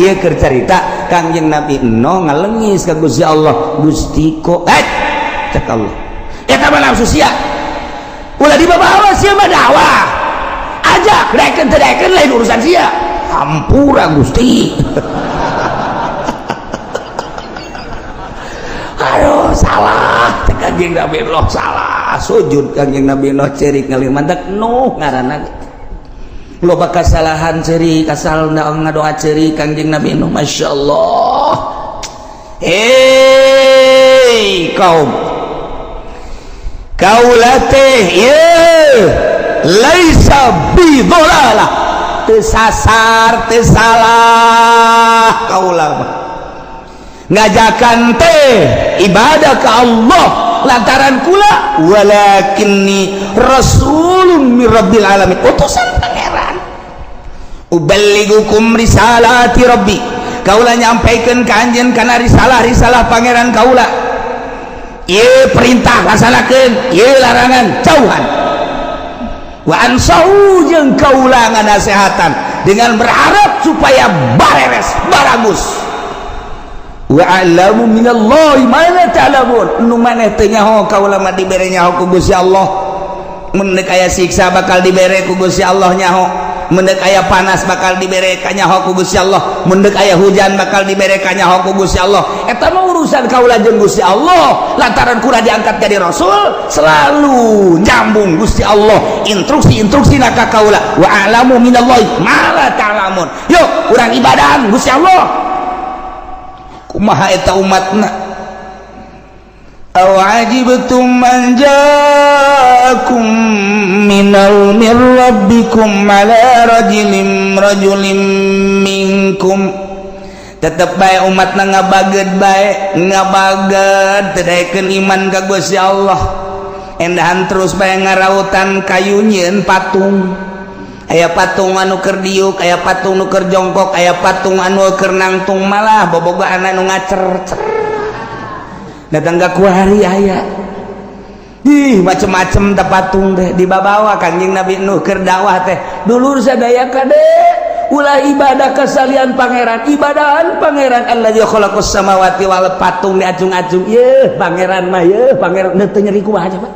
ieu keur carita Kangjeng Nabi no ngalengis ka Gusti Allah Gusti kok cek Allah eta mah nafsu sia ulah dibawa sia mah dakwah ajak reken teu reken lain urusan sia hampura Gusti aduh salah Kangjeng Nabi loh salah sujud Kangjeng Nabi loh cerik ngalih mantek nuh ngaranna loba kasalahan cerik asal ngadoa cerik Kangjeng Nabi nuh masyaallah kaum kaulateh laisa bi dhalalah teu sasar teu salah kaulah ngajakan teh ibadah ke Allah lantaran kula walakinni rasulun min rabbil alamin utusan pangeran uballigukum risalati rabbi kaula nyampaikeun ka anjeun kana risalah pangeran kaula ieu perintah laksanakeun ieu larangan jauhan wa ansahu jeung kaula nganasehatan dengan berharap supaya bareres baragus wa a'lamu minallahi ma la ta'lamun nu maneh teu nyaho kaula mah dibere nyaho ku Gusti Allah mun aya siksa bakal dibere ku Gusti Allah nyaho mun aya panas bakal dibere ka nyaho ku Gusti Allah mun aya hujan bakal dibere ka nyaho ku Gusti Allah eta mah urusan kaula jeung Gusti Allah lantaran kula diangkat jadi rasul selalu nyambung Gusti Allah instruksi-instruksina ka kaula wa a'lamu minallahi ma la ta'lamun yuk urang ibadahan Gusti Allah kumaha eta umatna aw ajibtum man ja'akum minal mir rabbikum ala rajulin minkum tetep bae umatna ngabaged bae ngabaged teu daekeun iman ka Gusti Allah endahan terus bae ngarautan kayunyeun patung aya patung anu keur diuk aya patung nu keur jongkok aya patung anu keur nangtung malah bobogohan anu ngacer datang ka kuari aya macem-macem teh patung teh dibabawa Kangjeng Nabi Nuh keur dakwah teh dulur sadaya kade ulah ibadah kasalian pangeran ibadahan pangeran allazi khalaqas samawati wal patung diacung-acung yeuh pangeran mah yeuh pangeran teu nyeri kumaha coba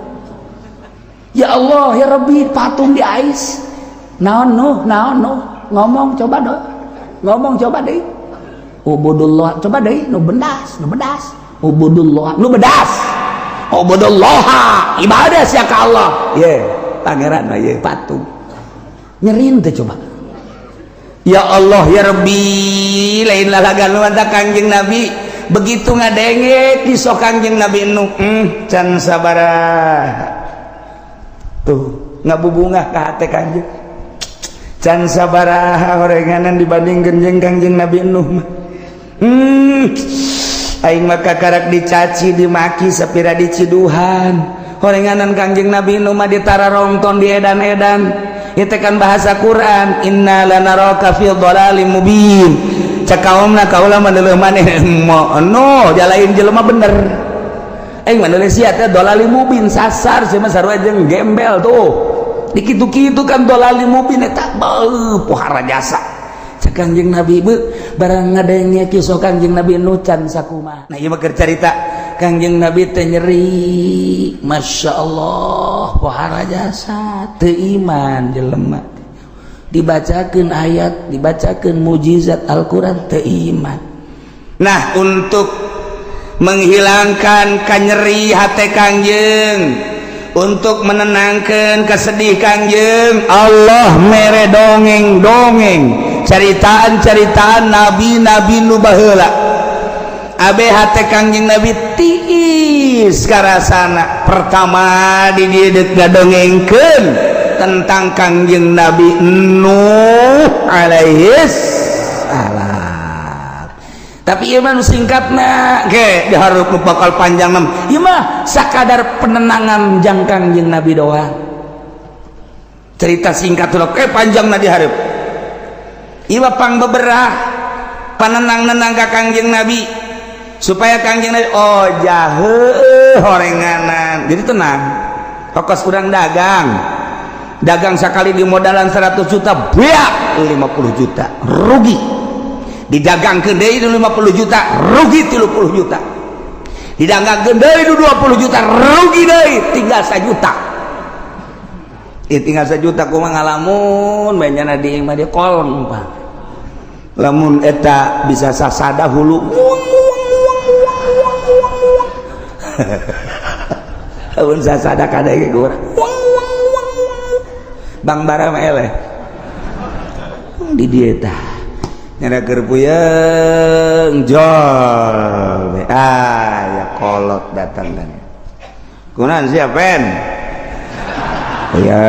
ya Allah ya Rabbi patung diais naon ngomong coba deui ubudullah coba deui nu bedas ubudullah nu bedas ubudullah ibadah sia ka Allah ye pangeran mah ye patung nyerin teh coba ya Allah ya Rabbi lain lalagan mantap Kangjeng Nabi begitu ngadenge kisah Kangjeng Nabi Nuh can sabaraha tuh ngabubungah ka hate Kangjeng can sabaraha horenganan dibandingkeun jeung Kangjeng Nabi Nuh mah aing mah kakarak dicaci dimaki sapira diciduhan horenganan Kangjeng Nabi Nuh mah ditararongton diedan-edan ieu teh kan bahasa Quran inna lanaraka fi dhalalim mubin cakaomna kaula mah leueuh maneh no jalain jelema bener aing mah leueuh sia teh dhalalim mubin sasar sia mah sarua jeung gembel tuh dikitu-kitu kan dhalalim mubin eta beuh pohara jasa cak Kangjeng Nabi barang ngadenge kisah Kangjeng Nabi Nuh can sakumaha nah ieu mah keur carita Kangjeng Nabi teh nyeri masyaallah pohara jasa teu iman jelema dibacakeun ayat dibacakeun mujizat Al-Qur'an teu iman nah untuk menghilangkan kanyeri hate Kangjeng untuk menenangkan kesedih Kangjeng Allah mere dongeng-dongeng caritaan-caritaan nabi-nabi nu baheula abe hate Kangjeng Nabi tiis karasana pertama di dieu deuk ngadongengkeun tentang Kangjeng Nabi Nuh alaihi salam tapi ieu mah singkatna ge dihareup nu bakal panjang mah ieu mah sakadar penenangan jang Kangjeng Nabi doang cerita singkat ulah panjangna dihareup ieu mah pangbeberah panenang-nenang ka Kangjeng Nabi supaya Kangjeng Nabi oh jaheuh horenganan jadi tenang hokos urang dagang sekali di modalan 100 juta beak 50 juta rugi didagangkeun deui 50 juta rugi 30 juta, didagangkeun deui 20 juta rugi deui tinggal 1 juta. Tinggal 1 juta kumaha ngalamun bae nya di imah dia kolong Pak. Lamun eta bisa sasada hulu lamun sasada kada ge kurang Bang Bara mah eleh di dieu tah nyana keur puyeng jol ya kolot datang kan kunaon sia pen ya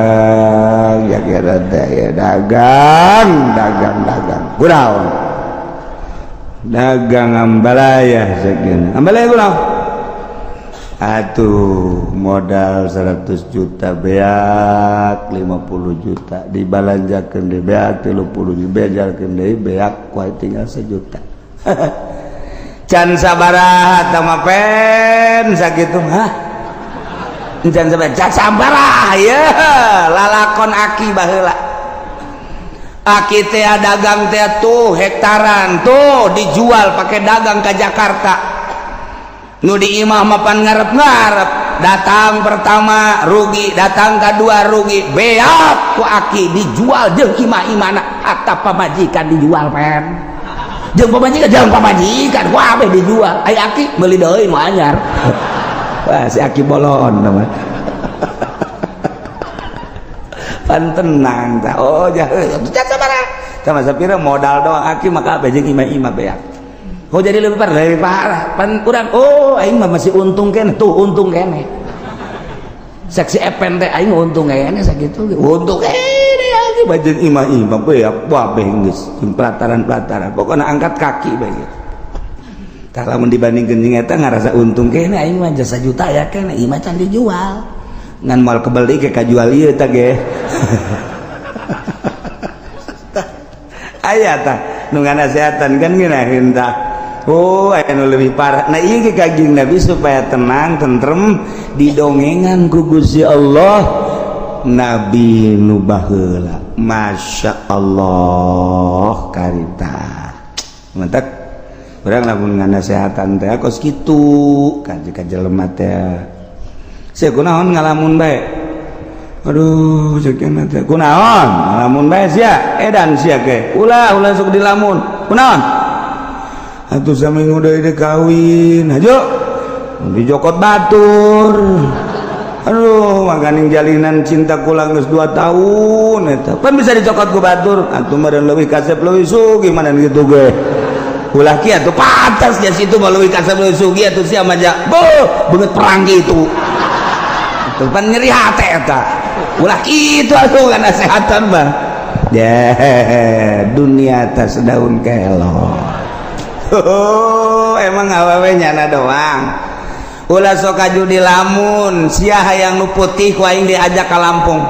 kira ya dagang kunaon dagang ambalaya segini ambalaya kunaon atuh modal 100 juta beak 50 juta dibalanjakeun deui beak 30 juta bejakeun deui beak kuat tinggal 1 juta can sabaraha tah mah pen sakitu can sabaraha ya lalakon aki baheula aki teh dagang teh tuh hektaran tuh dijual pakai dagang ke Jakarta nu di imah mapan ngarep-ngarep datang pertama rugi datang kedua rugi beak ku aki dijual jeung imah-imana hatta pamajikan dijual pen jeung pamajikan ku abeh dijual ai aki meuli deui nu anyar wah si aki bolon namanya pan tenang tah oh jaheul sabaraha sama sapira modal doang aki maka abeh jeung imah-imah beak. Oh jadi lebih parah pan kurang oh aing mah masih untung kene tuh untung kene saksi epen teh aing untung kene sakitu untung kene aja bajeun imah-imah beak wabeh geus pelataran-pelataran pokokna angkat kaki bae gitu tah lamun dibandingkeun jeung eta ngarasa untung kene aing mah jasa juta ya kene imah can dijual ngan moal kebeli ke kajual ieu tah ge aya tah nu nganasehatan kan ngeunaheun tah oh anu lebih parah nah ieu ge kaging Nabi supaya tenang tentrem didongengan ku Gusti Allah Nabi nu baheula Masya Allah karita mantap urang lamun nganasehatan teh kos kitu ka jelema teh sia kunaon ngalamun bae aduh ceukna teh kunaon ngalamun bae sia edan sia ge ulah sok dilamun kunaon atuh saminggu deui teh kawin hajo dijokot batur aduh makaning jalinan cinta kula geus 2 tahun eta pan bisa dicokot ku batur atuh mah leuwih kasep leuwih sugih mana kitu ge ulah kieu atuh pantas nya situ mah leuwih kasep leuwih sugih atuh sia mah beungeut perang kitu atuh pan nyeri hate eta ulah kitu atuh kana sehatan mah dunia teh sedaun kelor. Oh, emang awewe nyana doang. Ulah sok aju di lamun, sia hayang nu putih ku aing diajak ka Lampung.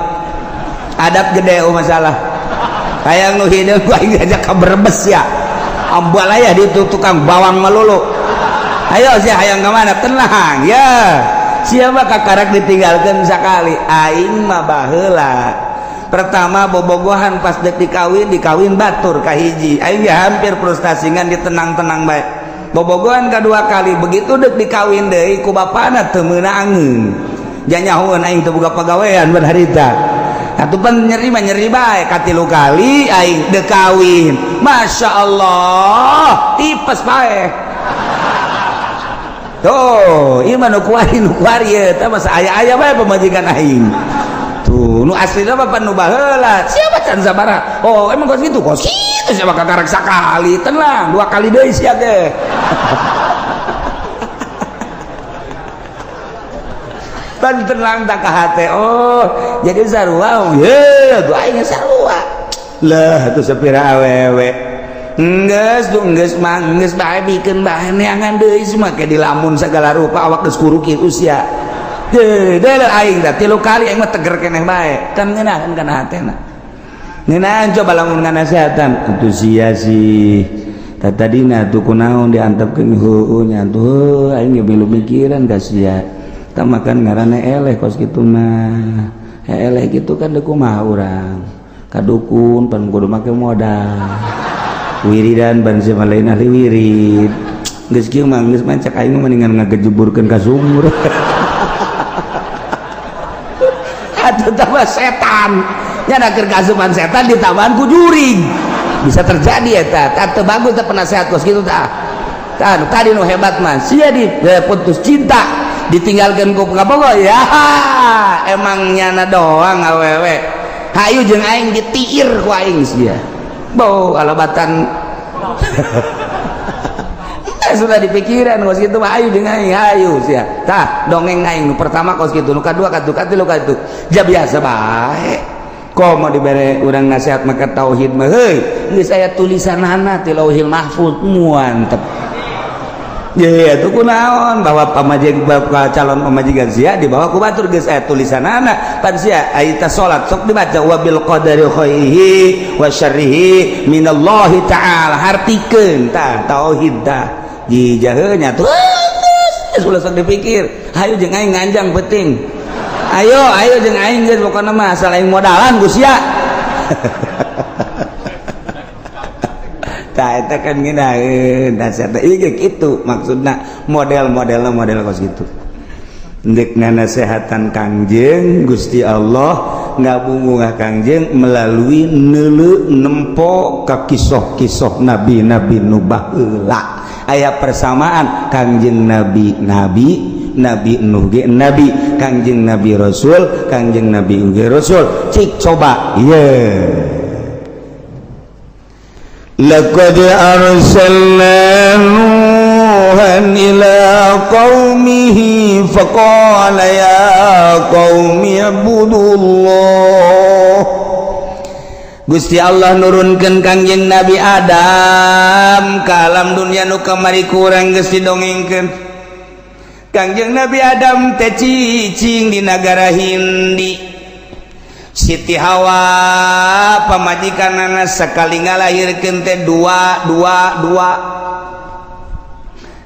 Adat gede masalah. Hayang nu hideung ku aing diajak ka Brebes ya. Ambal aya di tukang bawang melulu. Ayo sia hayang ka mana? Tenang ya. Sia mah kakarak ditinggalkeun sakali. Aing mah baheula. Pertama bobogohan pas dek dikawin batur kahiji aing ya hampir frustasi ngan ditenang-tenang bae bobogohan kedua kali begitu dek dikawin deui ku bapana teu meunangeun nya nyahoeun aing teu boga pagawean bar harita atuh pan nyeri bae katilu kali aing dek kawin Masya Allah tipes bae tuh ieu mah nu kuari eta mah aya bae pamajikan aing tuh nu aslina mah pan nu baheula siapa can sabaraha oh emang kos kitu siapa kakarak sakali tenang 2 kali deui sia ge pan tenang tak ka hate oh jadi sarua ye tuh aing sarua lah atuh sapira awewe geus bae bikeun bae neangan deui semua ke dilamun sagala rupa awak geus kuru kitu sia deuleuh aing teh 3 kali aing mah teger keneh bae kan ngeunaheun kana hatena ngeunaheun coba lamun nganasehatan atuh sia sih tadina tuh kunaon diantepkeun heueuh nya tuh aing ge milu mikiran ka sia tah makan ngaranna eleh kos kitu mah eleh kitu kan deuk kumaha urang kadukun pan kudu make modal wiridan ban lain ahli wirid geus kieu mah geus mancak aing mendingan ngagejuburkeun ka sumur atuh tambah setan nya keur kasupan setan ditambahan ku juring bisa terjadi eta tah teu bagus teh penasehat kos kitu tah tadi nu hebat mah sia di putus cinta ditinggalkeun ku kabogo ya emang nyana doang awewe hayu jeung aing ditiir ku aing sia bau alabatan sudah dipikiran kos kitu mah ayu jeung aing hayu sia tah dongeng aing nu pertama kos kitu nu kadua katu katilu katu ja biasa bae komo dibere urang nasihat maka tauhid mah heuy geus aya tulisanana ti Lauhil Mahfuz muantep ya itu kunaon bahwa calon pamajikan sia dibawa ku batur geus aya tulisanana pan sia aya salat sok dibaca wa bil qadari khairihi wa syarrihi minallahi ta'ala hartikeun tah tauhid tah jijah nya tuh ulah sok dipikir hayu jeung aing nganjang penting ayo jeung aing geus pokona mah asal aing modalan Gus ya tah eta kan ngeunaheun nasihat ieu kitu maksudna model kos kitu endek nganasehatan Kangjeng Gusti Allah ngabungungah Kangjeng melalui neuleu nempo ka kisah-kisah nabi-nabi nu baheula aya persamaan Kangjeng Nabi Nuh ge Nabi Kangjeng Nabi Rasul Kangjeng Nabi uge Rasul cik coba laqad arsalna nuhan ila qaumihi faqala ya qaumi ibudullah Gusti Allah nurunkeun Kangjeng Nabi Adam ka alam dunya nu kamari kurang geus didongengkeun Kangjeng Nabi Adam teh cicing di nagara Hindi Siti Hawa pamajikanana sekali ngalahirkeun teh dua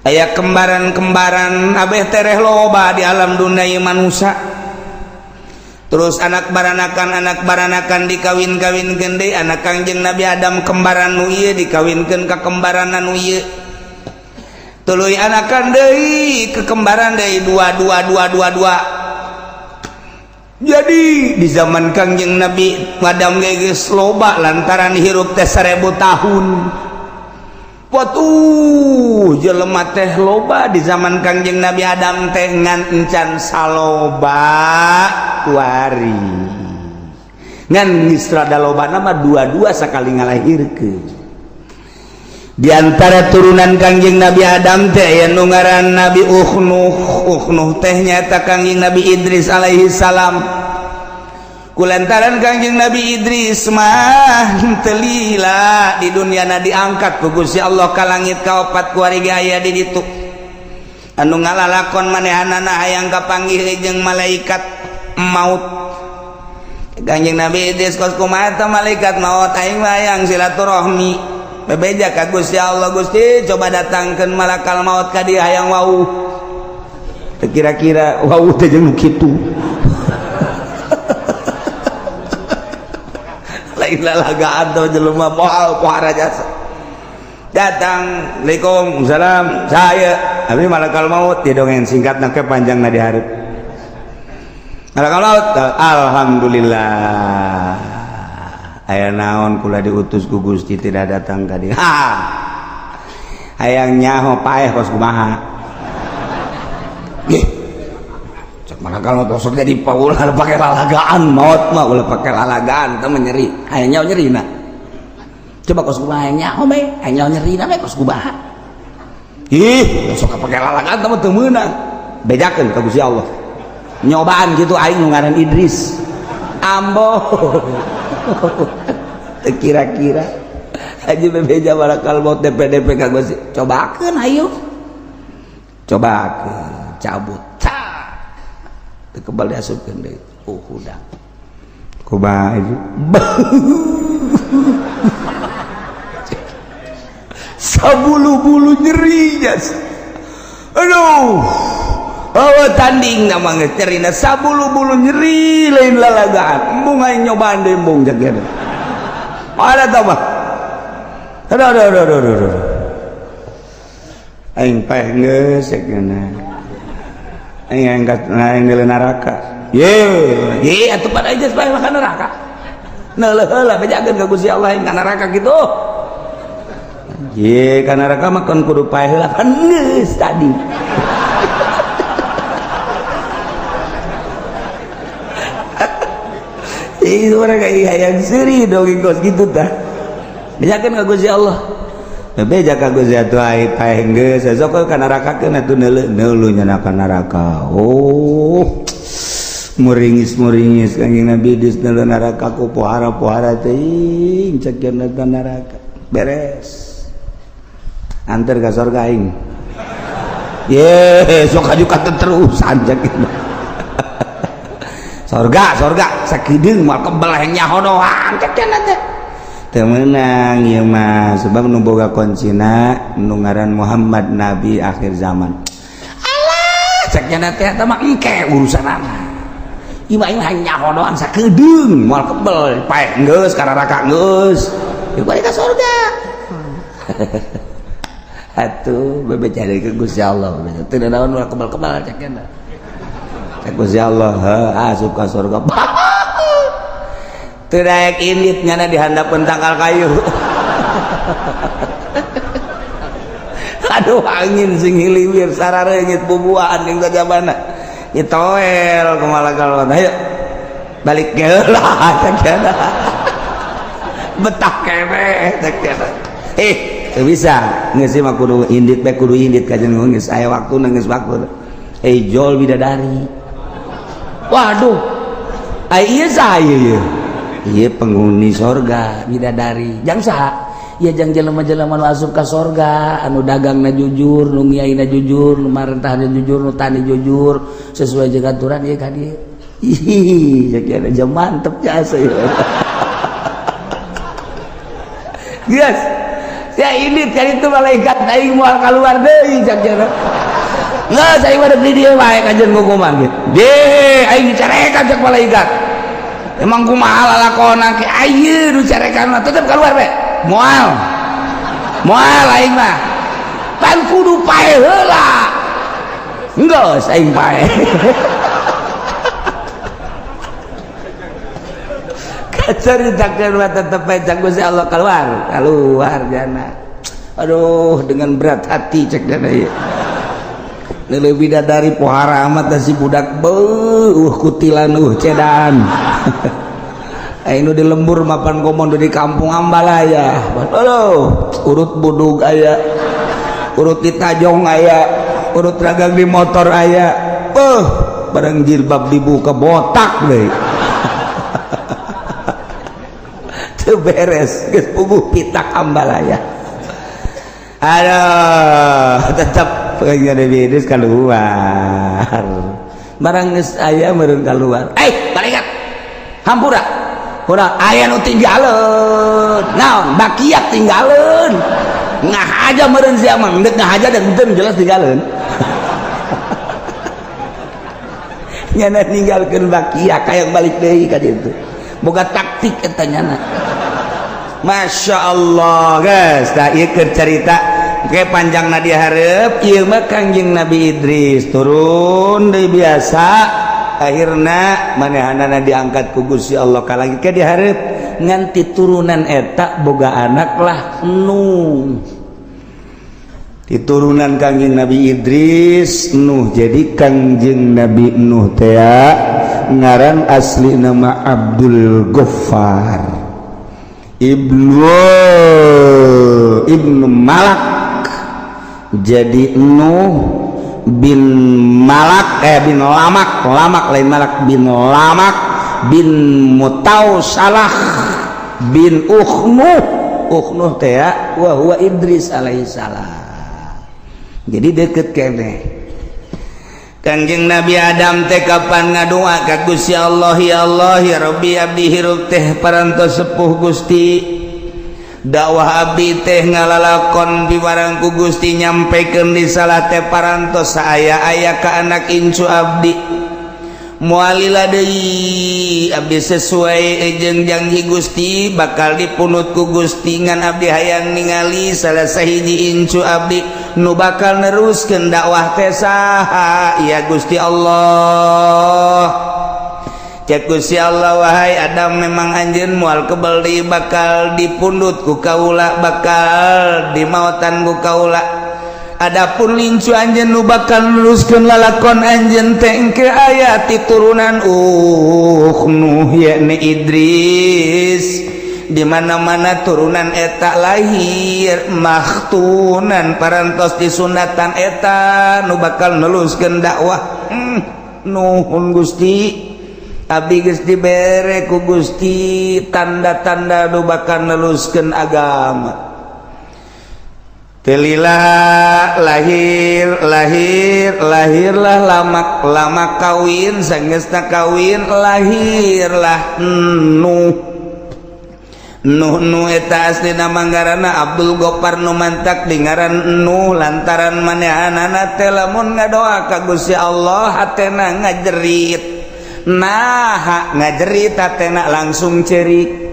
aya kembaran-kembaran abeh tereh loba di alam dunia ieu manusia terus anak baranakan dikawin-kawinkeun deui anak Kangjeng Nabi Adam kembaran nu ieu dikawinkeun ka kembaran nu ieu tuluy anakan deui ke kembaran deui dua jadi di zaman Kangjeng Nabi Adam geus loba lantaran hirup teh 1000 tahun Watuh jelema teh loba di zaman Kangjeng Nabi Adam teh ngan encan saloba wari ngan israda loba nama dua sakali ngalahirkeun di antara turunan Kangjeng Nabi Adam teh aya nu ngaran Nabi Uknuh teh nyaeta Kangjeng Nabi Idris alaihi salam kulantaran Kangjeng Nabi Idris mah teu lila di dunyana diangkat ku Gusti Allah ka langit kaopat ku ari aya di ditu anu ngalalakon manehanana hayang kapanggih jeung malaikat maut Kangjeng Nabi Idris kos kumaha malaikat maut aing hayang silaturahmi bebeja ka Gusti Allah Gusti coba datangkeun malakal maut ka dieu hayang wau teu kira-kira wau teh jeung kitu lain lalagaan tuh jelema pohara jasa datang Waalaikumsalam saya abi malakal maut dia dongeng singkat nake panjang na dihareup malakal maut alhamdulillah aya naon kula diutus ku Gusti tidak datang ka dieu hayang nyaho paeh kos kumaha nggih cek malakal maut sok jadi paula pake lalagaan maut mah ulah pake lalagaan teh nyeri aya nyaho nyerina coba kos kumaha nyaho bae aya nyaho nyerina bae kos kumaha ih sok pake lalagaan teh teu meunang bedakeun ka Gusti Allah nyobaan gitu aing nu ngaran Idris ambo kira-kira aja bebeja malakal maut DPDP ka Gusti cobakeun ayo cobakeun cabut teu kebal diasupkeun deui udah kumaha itu sabulu-bulu nyeri jas aduh tanding nama ngecerina sabulu-bulu nyeri lain lalagaan embung aing nyobaan deh embung jagana ada tau mah aduh aing paeh geus cenah aing angkat aing di neraka ye atuh pada aja paeh makan neraka neuleh heula bejakeun ka Gusti Allah aing ka neraka kitu ye ka neraka mah kan kudu paeh heula kan geus tadi itu orang kayak hayang seri dong kos gitu tah bejakeun ka Gusti Allah beja ka Gusti atuh ai paeh geus sok ka nerakakeun atuh neuleuh nya ka neraka muringis kanjing Nabi dis neuleuh neraka ku pohara teuing cekeun ka neraka beres antar ka surga aing ye sok aju ka terusan cekeun surga sakideung moal kebeleh nyaho doang cekeun teh temenang ya mas sebab nu boga kuncina nu ngaran Muhammad Nabi akhir zaman alah cek nya teh eta mah engke urusanana ieu mah nyaho doang sakedeung moal kebel paeh geus ka neraka geus ieu balik ka surga atuh bebe cari ke Gusti Allah teu naon moal kebal-kebal cek nya cek Gusti Allah asup ka surga teu daek indit nyana dihandapkeun tangkal kayu aduh angin sing hiliwir sarareungit bubuhan jeung kajabana itoel kumaha kalon ayo balik ge heula cenah betah keneh cenah teu bisa geus mah kudu indit bae kudu indit kajen geus aya waktuna geus waktu jol bidadari waduh ieu saha ieu iya penghuni sorga bidadari jang saha iya jang jelema-jelema nu asup ka sorga anu dagangna jujur nu ngiaina jujur nu marentahna jujur nu tani jujur sesuai jeung aturan ieu ka dieu ih sakieu jam mantep jasa ya geus sia indit ka ditu malaikat aing moal kaluar deui sakieu geus aing mah di dieu wae kajen ngukuman gitu de aing dicarekan cek malaikat emang kumaha lalakona ke ayeuna nu carekan mah tetep keluar we moal aing mah pan kudu paeh heula geus aing paeh kacaritakeun mah tetep bae cak Gusti Allah keluar jana aduh dengan berat hati cek dana ieu leuwih bidadari pohara amat si budak beuh kutilan cedaan aing nu di lembur mapan komodo di kampung Ambalaya aduh urut budug aya urut di tajong aya urut ragang di motor aya barang jilbab dibuka botak deui teu beres geus puguh pitak Ambalaya aduh tetep pengen bidis keluar barang geus aya meureun keluar balikat hampura urang aya nu tinggaleun naon bakiak tinggaleun ngah aja meureun sia mah endek ngah aja dan henteu jelas tinggaleun nyana ninggalkeun bakiak hayang balik deui ka ditu boga taktik eta nyana Masya Allah guys tah ieu keur carita ke panjang na dihareup ieu mah Kangjeng Nabi Idris turun deui biasa akhirna manehanana diangkat ku Gusti Allah ka langit ke dihareup nganti turunan eta boga anak lah Nuh diturunan Kangjeng Nabi Idris Nuh jadi Kangjeng Nabi Nuh teh ngaran asli nama Abdul Ghaffar ibnu Malak jadi Nuh bin Malak bin Lamak lain Malak bin Lamak bin Mutausalah bin Ukhnuh teh wa huwa Idris alaihissalam jadi deket keneh Kangjeng Nabi Adam teh kapan ngadoa ka Gusti Allah ya Rabbi abdi hirup teh parantos sepuh Gusti dakwah abdi teh ngalalakon bibarang ku Gusti nyampekeun di salah teh parantos aya ka anak incu abdi mualila deui abdi sesuai jeung janji Gusti bakal dipunut ku Gusti ngan abdi hayang ningali salah sahiji incu abdi nu bakal neruskeun dakwah teh saha ya Gusti Allah. Cek Gusti Allah, wahai Adam memang anjeun moal kebal deui bakal dipundut ku kaula, bakal dimaotan ku kaula. Adapun lincu anjeun nu bakal neruskeun lalakon anjeun teh engke aya ti turunan Nuh yakni Idris, di mana-mana turunan eta lahir makhtunan parantos disunatan eta nu bakal neruskeun dakwah. Nuhun Gusti, abdi geus dibere ku Gusti tanda-tanda nu bakal neruskeun agama. Telilah lahirlah lama kawin sangeusna kawin lahirlah Nuh eta aslina manggarana Abdul Ghaffar nu mantak dingaran Nuh lantaran manehanana teh lamun ngadoa ka Gusti Allah hatena ngajerit, nah ngajerit hatena langsung cerik.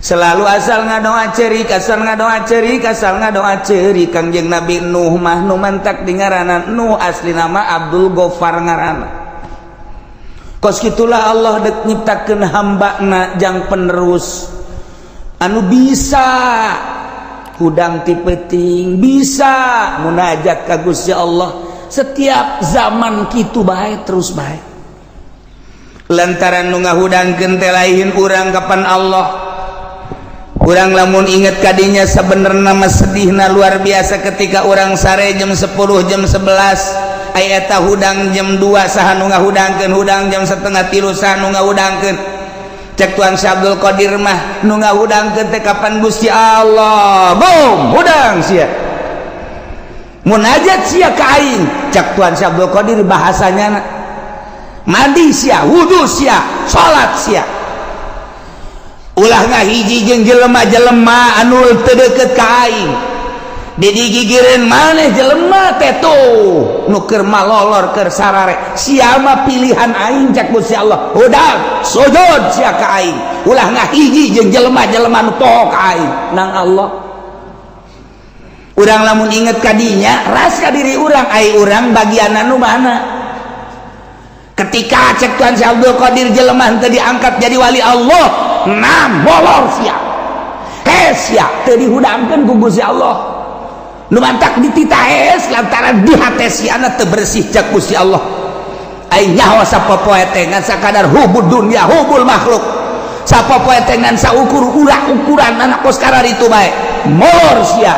Selalu asal ngadoa cerik, asal ngadoa cerik, asal ngadoa cerik. Kangjeng Nabi Nuh mah nu mantak di ngaranna Nuh asli nama Abdul Ghaffar ngaranna. Kos kitulah Allah dek nyiptakeun hambana jang penerus anu bisa hudang ti peuting, bisa munajat ka Gusti Allah setiap zaman kitu bae terus bae. Lantaran nu ngahudangkeun teh lain urang kapan Allah. Urang lamun inget kadinya sebenarnya mah sedihna luar biasa ketika orang sare jam 10 jam 11 aya eta hudang jam 2 saha nu ngahudangkeun hudang jam 2:30 saha nu ngahudangkeun. Cek Tuan Syekh Abdul Qadir mah nu ngahudangkeun teh kapan Gusti Allah boom hudang sia munajat sia ka aing. Cek Tuan Syekh Abdul Qadir bahasanya mandi sia wudu sia salat sia ulah ngahiji jeung jelema-jelema anu teu deukeut ka aing digigireun maneh jelema teh tuh nu keur malolor keur sarare sia mah pilihan aing cak Gusti Allah hudang sujud sia ka aing ulah ngahiji jeung jelema-jelema nu poho ka aing nang Allah. Urang lamun inget kadinya ras ka diri urang ai urang bagianna nu mana ketika cek Tuan Syekh Abdul Qadir jelema teu diangkat jadi wali Allah molor sia sia teu dihudangkeun ku Gusti Allah nu mantak ditita lantaran di hate siana teu bersih cak Gusti Allah. Ai nyawa sapopoe teh ngan sakadar hubud dunya hubul makhluk sapopoe teh ngan saukur ukuran anak kos karar itu bae molor sia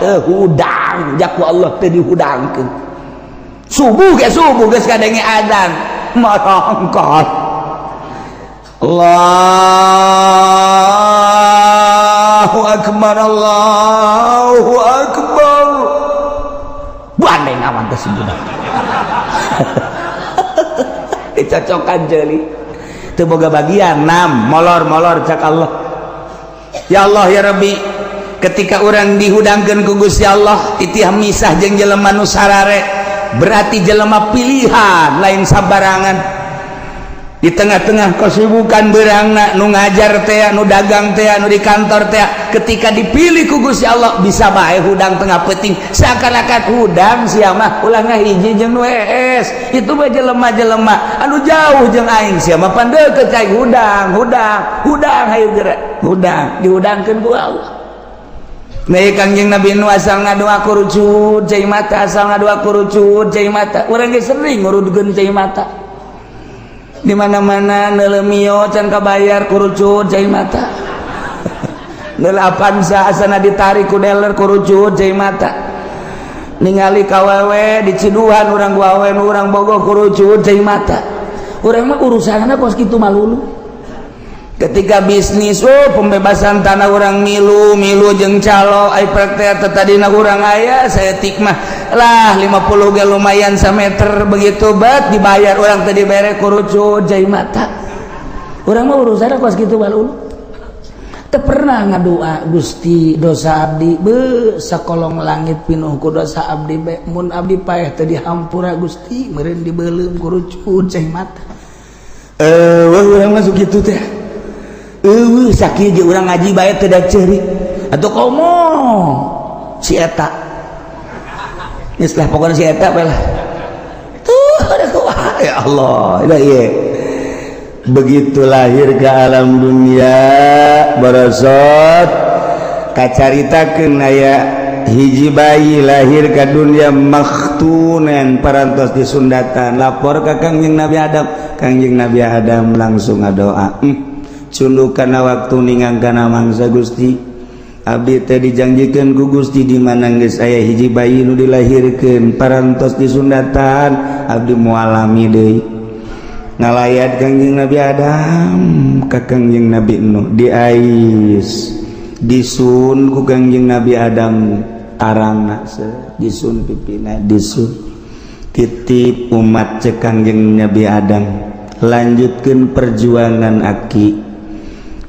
teu hudang jak ku Allah teu dihudangkeun. Subuh geus kadenge adzan marangkat Allahu Akbar Allahu Akbar bandeng awan teh sujud dicocokan jeli teu boga bagian molor cak Allah. Ya Allah ya Rabbi, ketika orang dihudangkeun ku Gusti Allah titih misah jeung jelema nu sarare berarti jelema pilihan lain sabarangan. Di tengah-tengah kesibukan berangna nu ngajar teh nu dagang teh nu di kantor teh ketika dipilih ku Gusti Allah bisa bae hudang tengah peuting seakan-akan hudang sia mah ulah ngahiji jeung nu hees itu mah jelema-jelema anu jauh jeung aing sia mah pan deukeut cai hudang hayu geura hudang dihudangkeun ku Allah. Nah Kangjeng Nabi nu asal ngadoa kurucut cai mata asal ngadoa kurucut cai mata urang ge sering ngurudkeun cai mata di mana-mana neuleumio can kabayar kurucut cai mata neulapan saasana ditarik ku dealer kurucut cai mata ningali kawewe di Ciduhan urang gawe nu urang bogoh kurucut cai mata urang mah urusanna pos kitu malulu. Ketika bisnis pembebasan tanah orang milu jeung calo ai praktek tadina urang aya saya tikmah lah 50 ge lumayan sameter begitu bat dibayar orang teh dibere kurucut jai mata urang mah urusanna kos kitu balulu teu pernah ngadoa Gusti dosa abdi sakolong langit pinuh ku dosa abdi mun abdi paeh teu dihampura Gusti meureun dibeuleum ku rucun cai mata urang masuk kitu teh sakieu ge urang ngaji bae teu da ceurik atuh komo si eta geus lah pokona si eta bae lah tuh ya Allah ieu begitu lahir ke alam dunia barosot kacaritakeun aya hiji bayi lahir ke dunia makhtunan parantos disundatan lapor ka Kangjeng Nabi Adam. Kangjeng Nabi Adam langsung ngadoa cunduk kana waktu ningang kana mangsa Gusti abdi teh dijanjikeun ku Gusti di mana geus aya hiji bayi nu dilahirkeun parantos disundatan abdi moal alami deui ngalayat Kangjeng Nabi Adam ka Kangjeng Nabi Nuh diais disun ku Kangjeng Nabi Adam arangna disun pipina disun titip umat cek Kangjeng Nabi Adam lanjutkeun perjuangan aki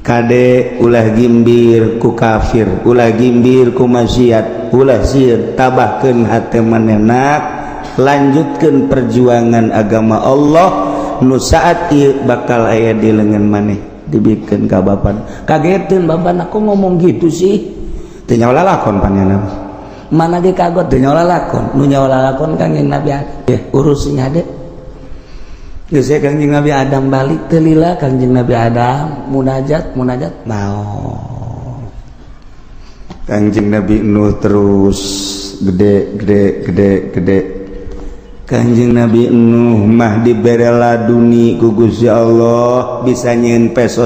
kade ulah gimbir ku kafir ulah gimbir ku maksiat ulah sieun tabahkeun hate manehna lanjutkeun perjuangan agama Allah nu saat ieu bakal aya di leungeun maneh dibikeun ka bapan kageteun bapan aku ngomong gitu sih teu nyawa lalakon panjana mana ge kagot teu nyawa lalakon nu nyawa lalakon Kangjeng Nabi urus sing hade geus Kangjeng Nabi Adam balik teu lila Kangjeng Nabi Adam munajat naon Kangjeng Nabi Nuh terus gede Kangjeng Nabi Nuh mah dibere laduni ku Gusti Allah bisa nyieun peso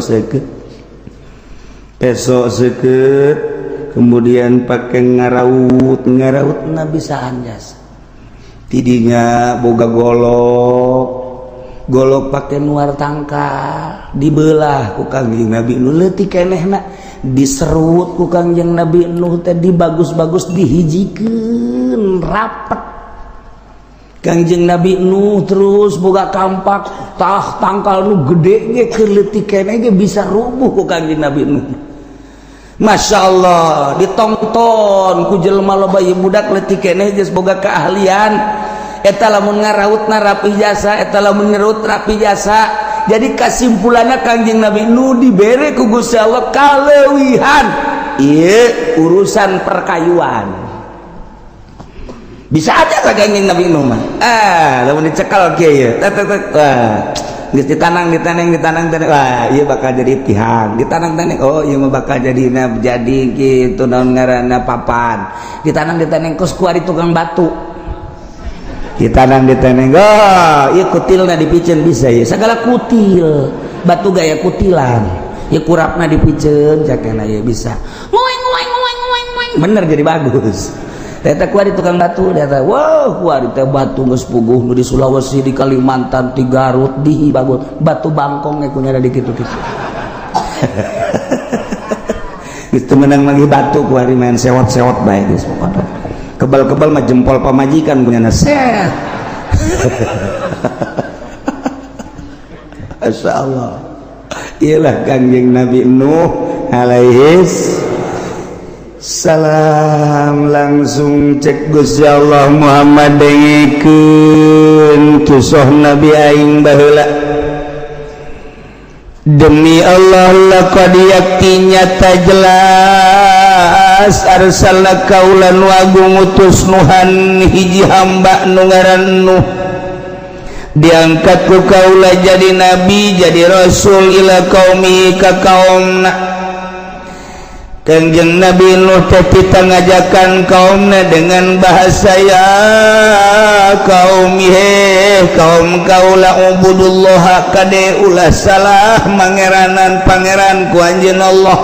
seukeut kemudian pake ngaraut na bisa anjas tidinya boga golok pake nuar tangkal dibelah ku Kangjeng Nabi Nuh leutik kenehna diserut ku Kangjeng Nabi Nuh teh dibagus-bagus dihijikeun rapet Kangjeng Nabi Nuh terus boga kampak tangkal nu gede ge keur leutik keneh ge bisa rubuh ku Kangjeng Nabi Nuh. Masya Allah ditonton ku jelema loba ieu budak leutik keneh geus boga keahlian eta lamun ngarautna rapi jasa eta lamun nyereut rapi jasa jadi kasimpulanna Kangjeng Nabi Nuh dibere ku Gusti Allah kaleuwihan ieu urusan perkayuan bisa aja lah Kangjeng Nabi Nuh mah lamun dicekal kieu geus ditanang wah ieu bakal jadi tihang ditanang oh ieu mah bakal jadi kitu naon ngaranna papan ditanang kos ku ari tukang batu ditanang oh ieu kutilna dipiceun bisa ieu sagala kutil batu gaya kutilan ieu kurapna dipiceun jakena ieu bisa bener jadi bagus eta kuari tukang batu eta wow kuari teh batu geus puguh nu di Sulawesi di Kalimantan di Garut di batu bangkong we kunyana di kitu-kitu geus teu meunang lagi batu kuari main sewot-sewot bae geus pokona kebal-kebal mah jempol pamajikan kunyana set masyaallah iyalah Kangjeng Nabi Nuh alaihis salam langsung cek Gusti Allah Muhammad dengikeun kisah Nabi aing baheula demi Allah laqad yakti nyata jelas arsalna kaulan wa agung utus Nuhan hiji hamba nu ngaran Nuh diangkat ku kaula jadi nabi jadi rasul ila qaumi ka kaumna Kangjeng Nabi Nuh kita ngajakan kaumnya dengan bahasa ya kaum kaula ubudullah kade ulah salah mangeranan pangeran ku anjeun Allah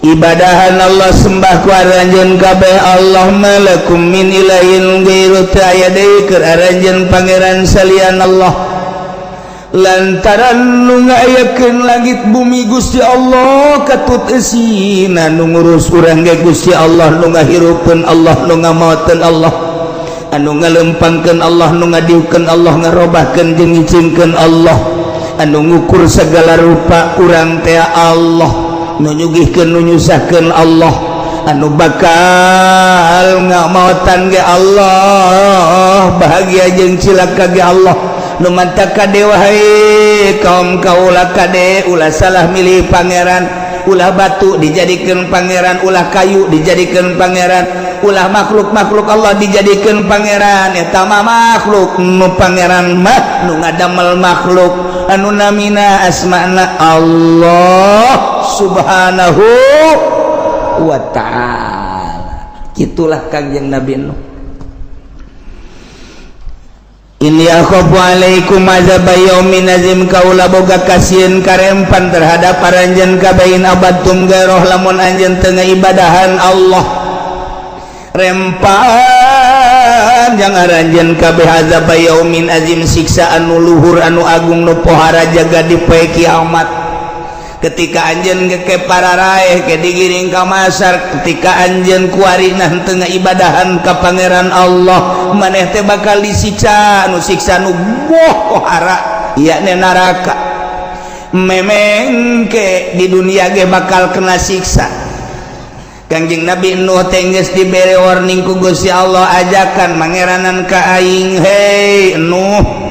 ibadahan Allah sembah ku anjeun kabeh Allah malakum min ilahin ghairu aya deui keur anjeun pangeran salian Allah lantaran nu ngayakeun langit bumi Gusti Allah katut eusina nu ngurus urang ge Gusti Allah nu ngahirupkeun Allah nu ngamaoteun Allah anu ngalempangkeun Allah nu ngadiukeun Allah ngarobahkeun jeung ngicingkeun Allah anu ngukur segala rupa urang teh Allah nu nyugihkeun nu nyusahkeun Allah anu bakal ngamautan ge Allah bahagia jeung cilaka ge Allah nu mantap kade wahai kaum kaula kade ulah salah milih pangeran ulah batu dijadikeun pangeran ulah kayu dijadikeun pangeran ulah makhluk-makhluk Allah dijadikeun pangeran eta mah makhluk nu pangeran mah nu ngadamel makhluk anu namina asmana Allah subhanahu wa ta'ala. Itulah Kangjeng Nabi Nuh. Inni akhafu alaikum azab yaumin azim kaula boga kasieun karempan terhadap paranjeun kabain abadtum garoh lamun anjeun teu ngaibadahan Allah. Rempan jang aranjeun kabeh azab yaumin azim siksa anu luhur anu agung nu pohara jaga di poe kiamat. Ketika anjeun ke para raeh ke digiring ka masar ketika anjeun kuarina teu ngaibadahan ka pangeran Allah maneh teh bakal disiksa anu siksa nu boh pohara yakni neraka memeng ke di dunia ge bakal kena siksa. Kangjeng Nabi Nuh teh geus dibere warning ku Gusti Allah ajakan mangeranan ka aing hei Nuh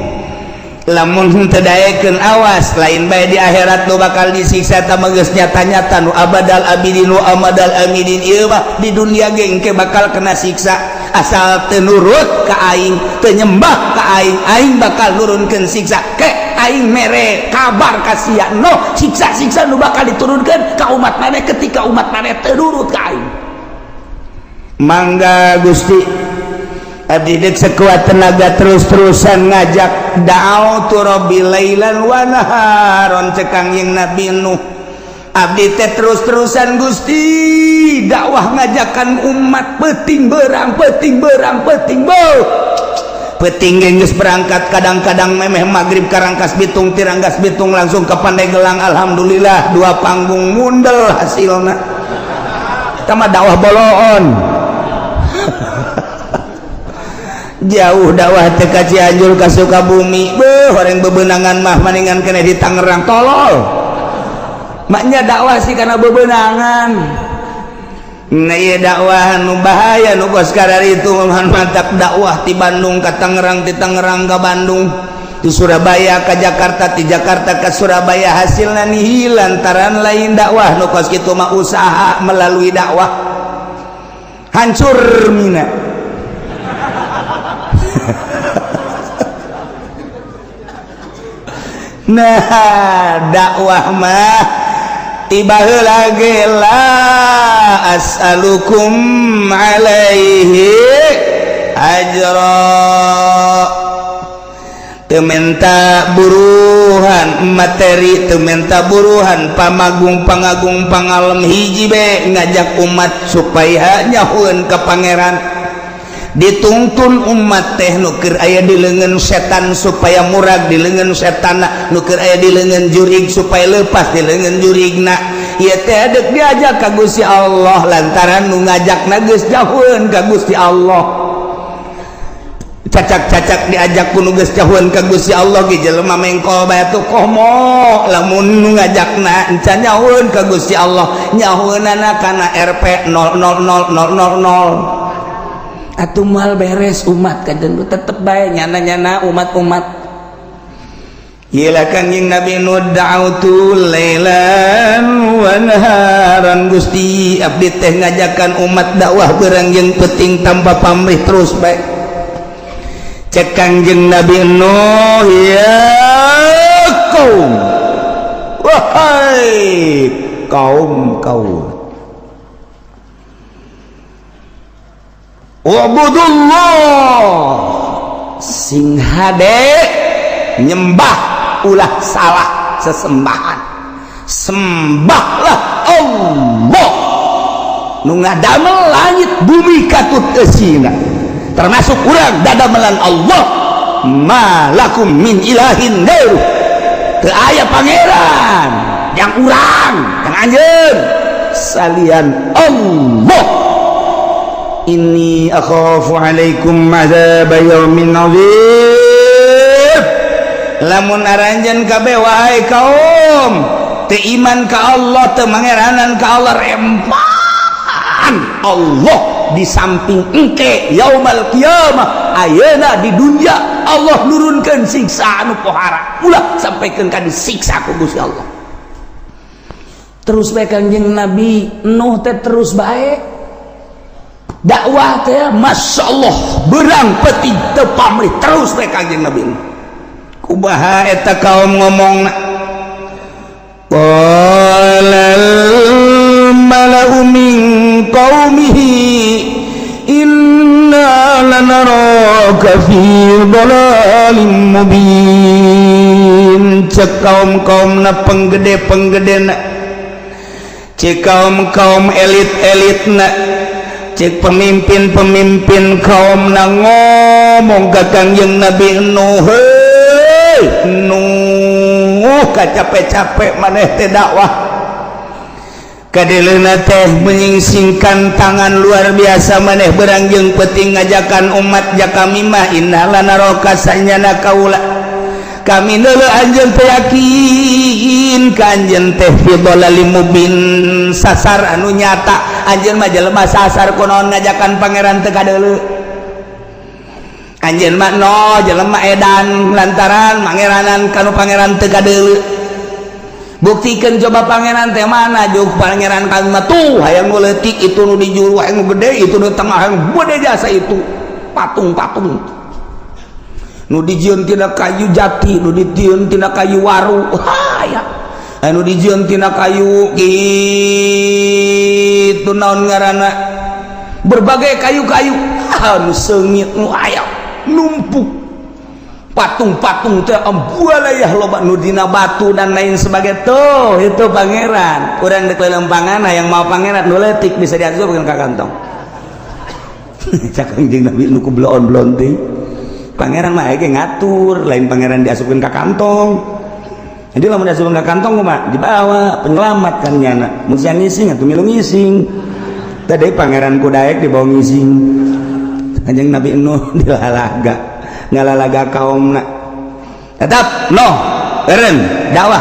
lamun teu daekeun awas lain bae di akhirat nu bakal disiksa tah geus nyata-nyata nu abadal abidin nu amadal amidin ieu mah di dunia ge engke bakal kena siksa asal teu nurut ka aing teu nyembah ka aing bakal nurunkeun siksa ke aing mere kabar ka sia no siksa-siksa nu bakal diturunkeun ka umat maneh ketika umat maneh teu nurut ka aing. Mangga Gusti abdi dek sekuat tenaga terus-terusan ngajak da'autu rabbi lailan wa naharon cekang yang Nabi Nuh abdi teh terus-terusan Gusti dakwah ngajakan umat peuting beurang peuting geus berangkat kadang-kadang memeh magrib karangkas bitung tirangkas bitung langsung ke Pandeglang alhamdulillah 2 panggung mundel hasilna tama dakwah boloon jauh dakwah teh ka Cianjur ka Sukabumi beuh horeng bebenangan mah maningan kena di Tangerang tolol maknya dakwah sih kana bebenangan nah ieu dakwah nu bahaya nu kos kararitu mantap dakwah ti Bandung ka Tangerang ti Tangerang ka Bandung ti Surabaya ka Jakarta ti Jakarta ka Surabaya hasilna nihil lantaran lain dakwah nu kos kitu mah usaha melalui dakwah hancur mina. Nah dakwah mah tiba heula ge la as'alukum alaihi ajra teu menta buruhan materi teu menta buruhan pamagung pangagung pangalem hiji be ngajak umat supaya nyahueun ka pangeran dituntun umat teh nu keur aya di leungeun setan supaya murag di leungeun setanna nu keur aya di leungeun jurig supaya leupas di leungeun jurigna ieu teh deuk diajak ka Gusti Allah lantaran nu ngajakna geus jauheun ka Gusti Allah cacak-cacak diajak ku nu geus jauheun ka Gusti Allah ge jelema mengkol bae tuh komo lamun nu ngajakna encan nyahoeun ka Gusti Allah nyahoeunana kana RP 000000 atuh mal beres umat kajen tetep bae nyana-nyana umat-umat ieu Kangjeng Nabi Nuh da'autu lailan wa naharan Gusti abdi teh ngajakan umat dakwah beurang jeung peuting tanpa pamrih terus bae cek Kangjeng Nabi Nuh ya kaum wahai kaum wa'budullah sing hade nyembah ulah salah sesembahan sembahlah Allah nu ngadamel langit bumi katut eusina termasuk urang dadamelan Allah malakum min ilahin ghairuh teu aya pangeran yang urang yang anjeun salian Allah. Inni akhafu alaikum azab yaumin azim lamun aranjeun kabeh wahai kaum teu iman ka Allah teu mangeranan ka Allah rempahan Allah di samping engke yaumal qiyamah ayeuna di dunia Allah nurunkeun siksa anu pohara ulah sampaikeun ka disiksa ku Gusti Allah. Terus bae Kangjeng Nabi Nuh teh terus bae dakwah teh masyaallah berang peuting teu pamrih terus bae Kangjeng Nabi kumaha eta kaum ngomongna qalal mala'u min qaumihi inna lanaraka fi dhalalin mubin cek kaum-kaumna penggede-penggedena cek kaum elit-elitna cek pemimpin-pemimpin kaumna ngomong ka Kangjeng Nabi Nuh heuy Nuh capek-capek maneh teh dakwah kadeleuna teh menyingsingkan tangan luar biasa maneh berangjeng peuting ngajakan umat jakami mah innalana roka sanyana kaula kami neuleuh anjeun teh yakin ka anjeun teh fi dhalalim mubin sasar anu nyata anjeun mah jelema sasar kunaon ngajakan pangeran teu kadeuleu anjeun mah no jelema edan lantaran mangeranan kanu pangeran teu kadeuleu buktikeun coba pangeran teh mana jeung pangeran kami mah tuh hayang nu leutik itu nu di juru hayang nu gede itu nu tengah hayang gede jasa itu patung-patung nu dijieun tina kayu jati nu dijieun tina kayu waru aya anu dijieun tina kayu kitu naon ngaranna berbagai kayu-kayu anu seungit nu aya numpuk patung-patung teh ambualayah loba nu dina batu dan lain sebagainya tuh itu pangeran urang deuk lelempangan hayang mau pangeran nu leutik bisa diasupkeun ka kantong cak Kangjeng Nabi nu kubloon-bloon teh pangeran mah aya ngatur lain pangeran diasupkeun ka kantong jadi lamun diasupkeun ka kantong mah dibawa penyelamat kan nyana mun sia ngising atuh milu ngising tadi pangeran ku daek dibawa ngising Kangjeng Nabi Nuh dilalaga ngalalaga kaumna tetap no beren dakwah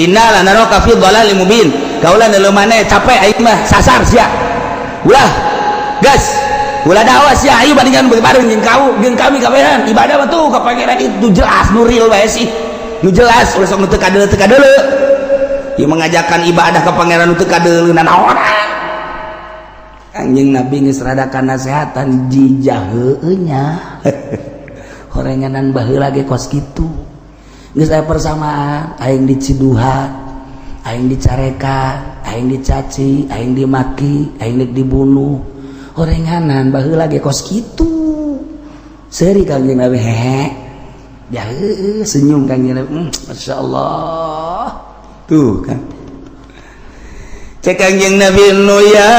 innal naraka fi dhalalim mubin kaulan leuh maneh capek aing mah sasar sia ulah gas ulah dakwah sia ieu bandingan bareng jeung kau jeung kami kabehan ibadah mah tuh ka pangeran itu jelas nu real bae sih nu jelas ulah sok nu teu kadeuleu ieu mengajakan ibadah ka pangeran nu teu kadeuleu naon Kangjeng Nabi geus radakan nasehatan jijah heueuh nya horenganan baheula ge kos kitu geus aya persamaan aing diciduhan aing dicarekan aing dicaci aing dimaki aing dibunuh horenganan baheula ge kos kitu seuri Kangjeng Nabi hehe ya senyum Kangjeng Nabi masyaallah tuh kan cek Kangjeng Nabi nu ya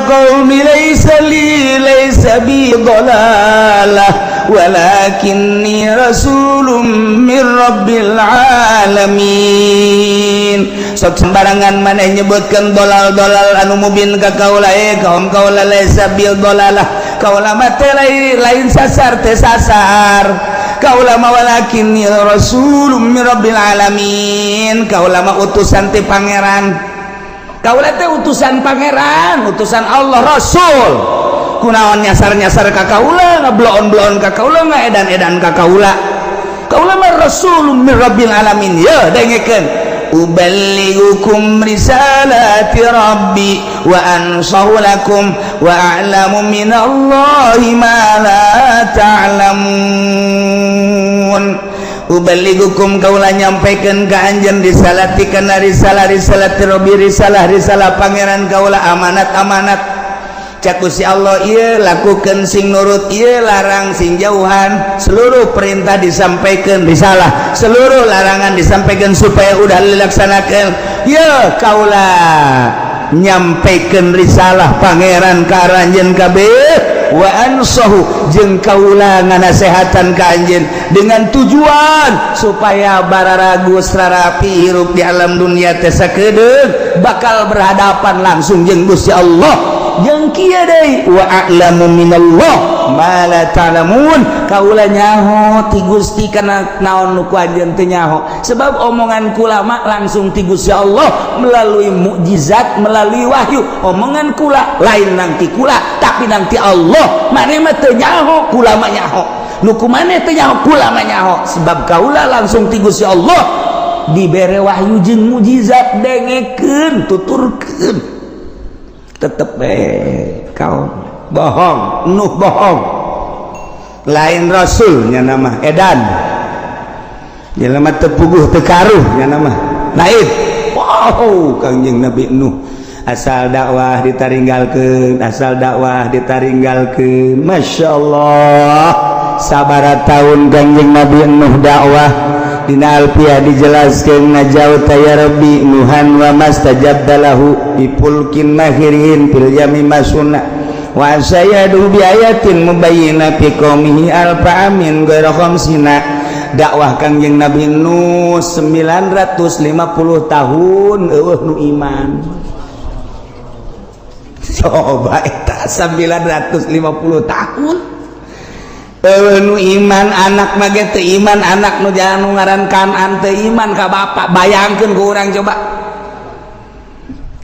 qaumi laysa bi dhalalah walakinni rasulun min rabbil alamin sok sembarangan maneh nyebutkeun dolal-dolal anu mubin ka kaula kaum kaula laysa bil dolalah kaula mah teh lain sasar teh sasar kaula mah walakinni rasulun min rabbil alamin kaula mah utusan ti pangeran kaula teh utusan pangeran utusan Allah rasul kunaon nyasar-nyasar ka kaula ngabloon-bloon ka kaula ngaedan-edan ka kaula kaula mah rasulun min rabbil alamin ya dengekeun uballighukum risalati rabbi wa ansahu lakum wa a'lamu minallahi ma la ta'lamun uballighukum kaula nyampaikeun ka anjeun risalati kana risalati rabbi risalah pangeran kaula amanat cak Gusti Allah ieu lakukeun sing nurut ieu larang sing jauhan seluruh perintah disampaikan risalah seluruh larangan disampaikan supaya udah dilaksanakan ya kaula nyampaikeun risalah pangeran ka anjeun kabeh wa ansahu jeung kaula nganasehatan ka anjeun dengan tujuan supaya bararagu sarapi hirup di alam dunia teh sakedeung bakal berhadapan langsung jeung Gusti Allah jeung kieu deui wa a'lamu minallah ma la ta'lamun kaula nyaho ti Gusti kana naon nu ku anjeun teu nyaho sebab omongan kulama langsung ti Gusti Allah melalui mukjizat melalui wahyu omongan kula lain nang ti kula tapi nang ti Allah mane mah teu nyaho kula mah nyaho nu kumaneh teu nyaho kula mah nyaho sebab kaula langsung ti Gusti Allah dibere wahyu jeung mukjizat dengekeun tuturkeun tetep kau bohong nuh bohong lain rasulnya nama edan jelema teu puguh teu karuh nya nama lain wow Kangjeng Nabi Nuh asal dakwah ditaringgalkeun masyaallah sabaraha taun Kangjeng Nabi Nuh dakwah dina alfiyah dijelaskeun najauta ya rabbi nuhan wa mastajabta lahu bipulkin mahirin fil yami masuna wa sayadu bi ayatin mubayyina fi qaumihi alfa amin ghairu khamsina dakwah Kangjeng Nabi Nuh 950 tahun eueuh nu iman coba eta 950 tahun nu iman anak mah ge teu iman anak nu jalan nu ngaran Kanan teu iman ka bapak bayangkeun ku urang coba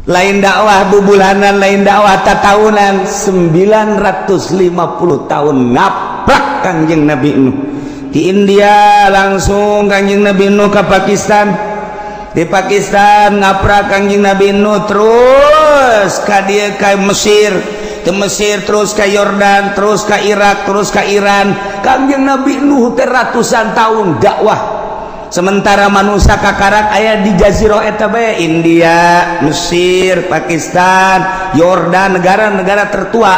lain dakwah bubulanan lain dakwah tatahunan 950 tahun ngaprak Kangjeng Nabi Nuh di India langsung Kangjeng Nabi Nuh ke Pakistan di Pakistan ngaprak Kangjeng Nabi Nuh terus ka dieu ka Mesir ke Mesir terus ke Yordan terus ke Irak terus ke Iran Kangjeng Nabi Nuh teh ratusan tahun dakwah sementara manusia kakarak aya di jazirah eta bae India Mesir Pakistan Yordan negara-negara tertua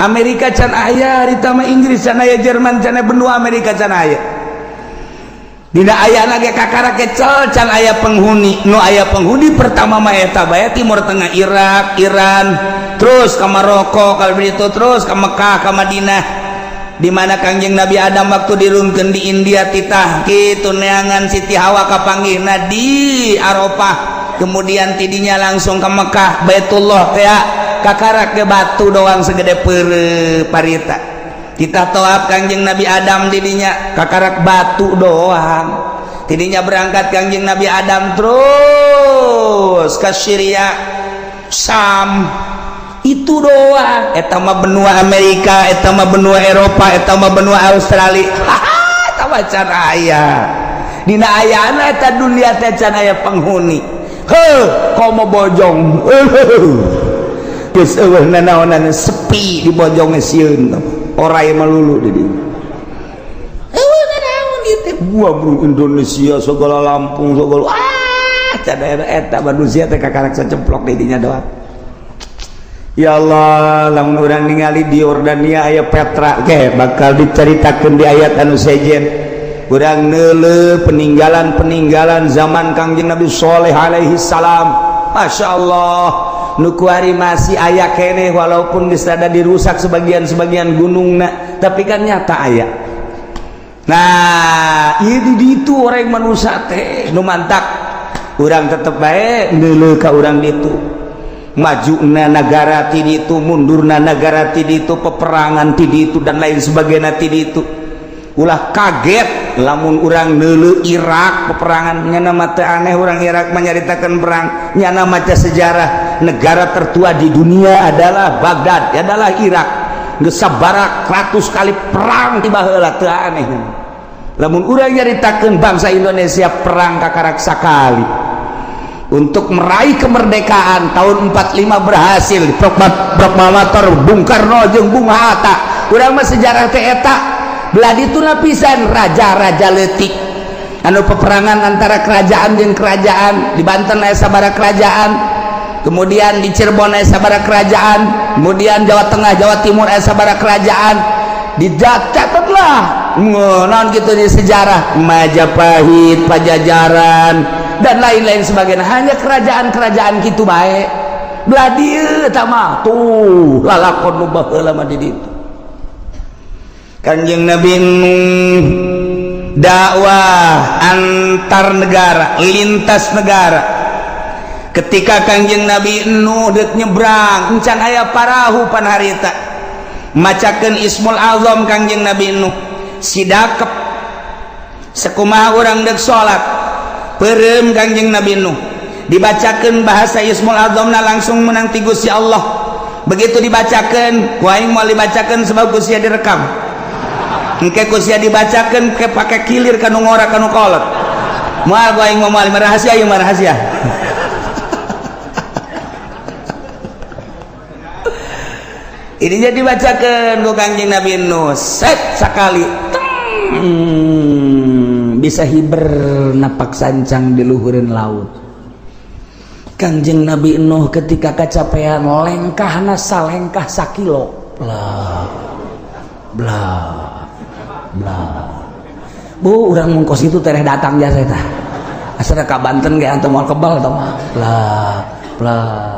Amerika can aya ditambah Inggris can aya Jerman can aya benua Amerika can aya dina aya lagi kakarak kecel can aya penghuni nu aya penghuni pertama mah eta bae Timur Tengah Irak Iran terus ke Maroko kalau begitu terus ke Mekah ke Madinah di mana Kangjeng Nabi Adam waktu dirunkeun di India titah kitu neangan Siti Hawa kapanggihna di Arafah kemudian tidinya langsung ke Mekah Baitullah teh kakarak ke batu doang segede parita kita toab Kangjeng Nabi Adam didinya kakarak batu doang tidinya berangkat Kangjeng Nabi Adam terus ke Syria Sam itu doang eta mah benua Amerika eta mah benua Eropa eta mah benua Australia eta mah can aya dina ayana eta dunia teh can aya penghuni heuh komo bojong geus eueuh nanaonan sepi di bojong sieun orai malulu di dieu eueuh nanaon ieu teh gua bro Indonesia segala Lampung segala can eta manusia teh kakarak saceplok di dinya doang. Ya Allah lamun urang ningali di Yordania aya Petra ge bakal diceritakeun di ayat anu sejen urang neuleuh peninggalan zaman Kangjeng Nabi Shalih alaihi salam masyaallah nu kuari masih aya keneh walaupun geus rada dirusak sebagian gunungna tapi kan nyata aya nah ieu di ditu orang manusia teh nu mantak urang tetep bae neuleuh ka urang ditu majuna negara tidi itu mundurna negara tidi itu peperangan tidi itu dan lain sebagainya tidi itu ulah kaget lamun urang neuleuh Irak peperangan nyana mah teu aneh urang Irak menyaritakeun perang nyana maca sejarah negara tertua di dunia adalah Baghdad adalah Irak geus sabaraha ratus kali perang ti baheula teu aneh lamun urang nyaritakeun bangsa Indonesia perang kakarak sakali untuk meraih kemerdekaan tahun 45 berhasil proklamator Bung Karno jeung Bung Hatta urang mah sejarah teh eta belah dituna pisan raja-raja leutik anu peperangan antara kerajaan jeung kerajaan di Banten aya sabaraha kerajaan kemudian di Cirebon aya sabaraha kerajaan kemudian Jawa Tengah Jawa Timur aya sabaraha kerajaan dicatatlah naon kitu di sejarah Majapahit Pajajaran dan lain-lain sebagainya hanya kerajaan-kerajaan gitu baik belah dieu eta mah tuh lalakon nu baheula mah di ditu Kanjeng Nabi dakwah antar negara lintas negara ketika Kanjeng Nabi Nuh deuk nyebrang encan aya parahu pan harita macakeun Ismul Azam Kangjeng Nabi Nuh sidakep sakumaha urang deuk salat peureum Kangjeng Nabi Nuh dibacakeun bahasa Ismul Azamna langsung menang ti Gusti Allah. Begitu dibacakeun ku aing moal dibacakeun sebab Gusti direkam engke Gusti dibacakeun ke pake kilir kanu ngora kanu kolot moal ku aing moal rahasia ieu mah rahasia. Ini jadi dibacakan ku Kangjeng Nabi Nuh set sakali bisa hiber napak sancang di luhureun laut. Kangjeng Nabi Nuh ketika kecapean lengkahna salengkah sakilo blah blah blah bu urang mungkos itu tereh datang jasa tah asal ka Banten ge antum moal kebal tah mah blah blah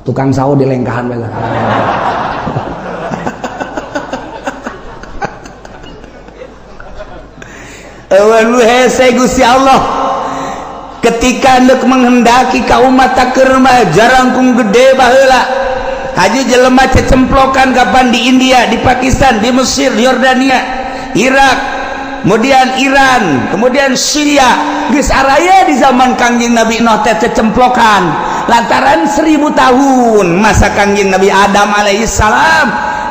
tukang sawo di lengkahan bae. Awan hese Gusti Allah ketika hendak menghendaki ka umat takerma jarangkung gede baheula haji jelema cecemplokan kapan di India, di Pakistan, di Mesir, di Yordania, Irak, kemudian Iran, kemudian Syria geus araya di zaman Kangjeng Nabi Nuh teh cecemplokan lantaran 1000 tahun masa Kangjeng Nabi Adam alaihissalam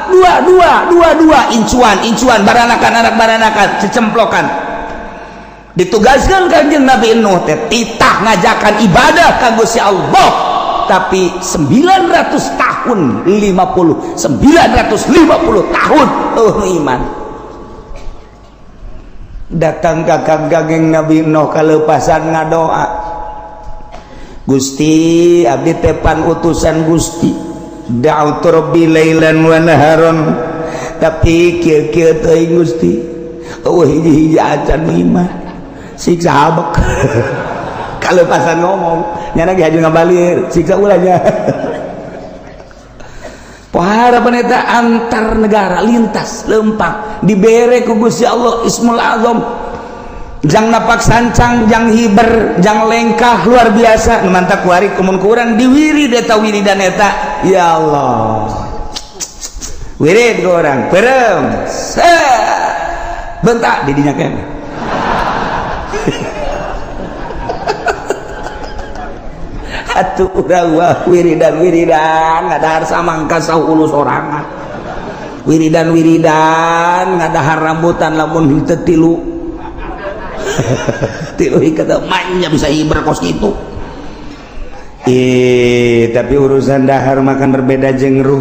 dua incuan baranakan anak baranakan cecemplokan ditugaskan Kangjeng Nabi Nuh teh titah ngajakan ibadah ka Gusti Allah tapi 900 tahun 950 tahun iman datang ka Kangjeng Nabi Nuh kalepasan ngadoa Gusti abdi tepan utusan Gusti da'utu rabbi lailan wa naharon tapi kieu-kieu teuing Gusti eueuh hiji-hiji acan iman siksa habak kalau pasan ngomong nyana ge haju ngabalik siksa ulanya pohara peneta antar negara lintas lempang dibere ku Gusti Allah Ismul Azam jang napak sancang jang hiber jang lengkah luar biasa mantap kuari kumun kurang diwirid eta wiridan eta ya Allah wirid ku urang peureum bentak di dinya keneh atuh urang wah wiridan ngadahar samangka 10 sorangan wiridan ngadahar rambutan lamun henteu tilu ikata manya bisa hiber kos kitu tapi urusan dahar makan berbeda jeung ruh.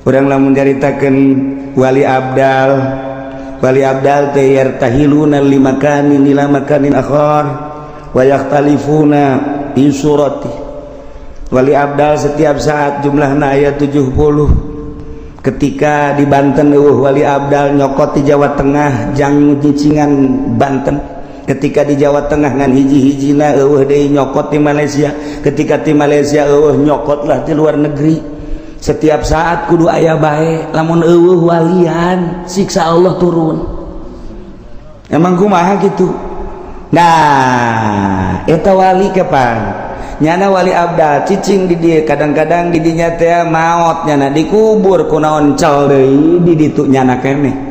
Urang lamun caritakeun wali abdal teh yartahiluna limakanin ila makanin akhar wa yakhtalifuna fi surati. Wali abdal setiap saat jumlahna aya 70. Ketika di Banten wali abdal nyokot di Jawa Tengah jang nyicingan Banten. Ketika di Jawa Tengah ngan hiji-hijina deui nyokot di Malaysia. Ketika di Malaysia nyokot lah di luar negeri. Setiap saat kudu aya bae, lamun walian siksa Allah turun. Emang kumaha gitu. Nah, eta wali kapan? Nyana wali abdal cicing di dia, kadang-kadang di dinya teh maot nyana dikubur kunaon cal deui di ditu nyana keneh.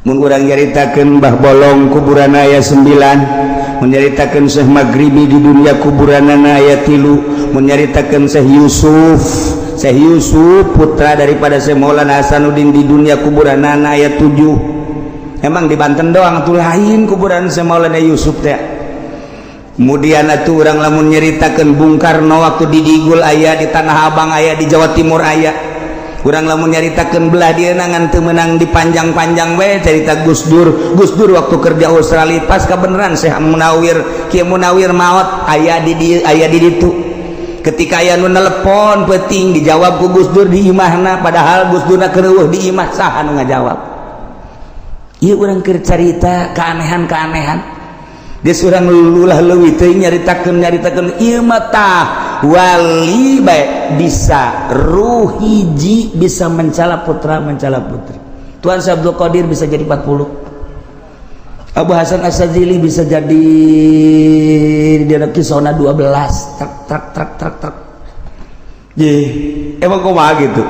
Mun urang nyaritakeun Mbah Bolong kuburanna aya 9, mun nyaritakeun Syekh Maghribi di dunia kuburanna aya 3, mun nyaritakeun Syekh Yusuf putra daripada Syekh Maulana Hasanuddin di dunia kuburanna aya 7. Emang di Banten doang tuh lain kuburan Syekh Maulana Yusuf teh. Kemudian atuh urang lamun nyaritakeun Bung Karno waktu di Digul aya, di Tanah Abang aya, di Jawa Timur aya. Urang lamun nyaritakeun belah dieuna ngan teu meunang dipanjang-panjang we cerita Gus Dur waktu kerja Australia pas kebenaran Syekh Munawir Kiai Munawir maot aya di ditu. Ketika aya nu nelepon penting dijawab ku Gus Dur di imahna, padahal Gus Durna keur di imah saha nu ngajawab. Ieu urang keur carita keanehan-keanehan. Geus urang lulah leuwih teuing nyaritakeun ieu mah tah wali bae bisa ruh hiji bisa mencala putra mencala putri. Tuan Syekh Abdul Qadir bisa jadi 40. Abu Hasan As-Sadzili bisa jadi dia kisona 12 truk. Emang kumaha gitu.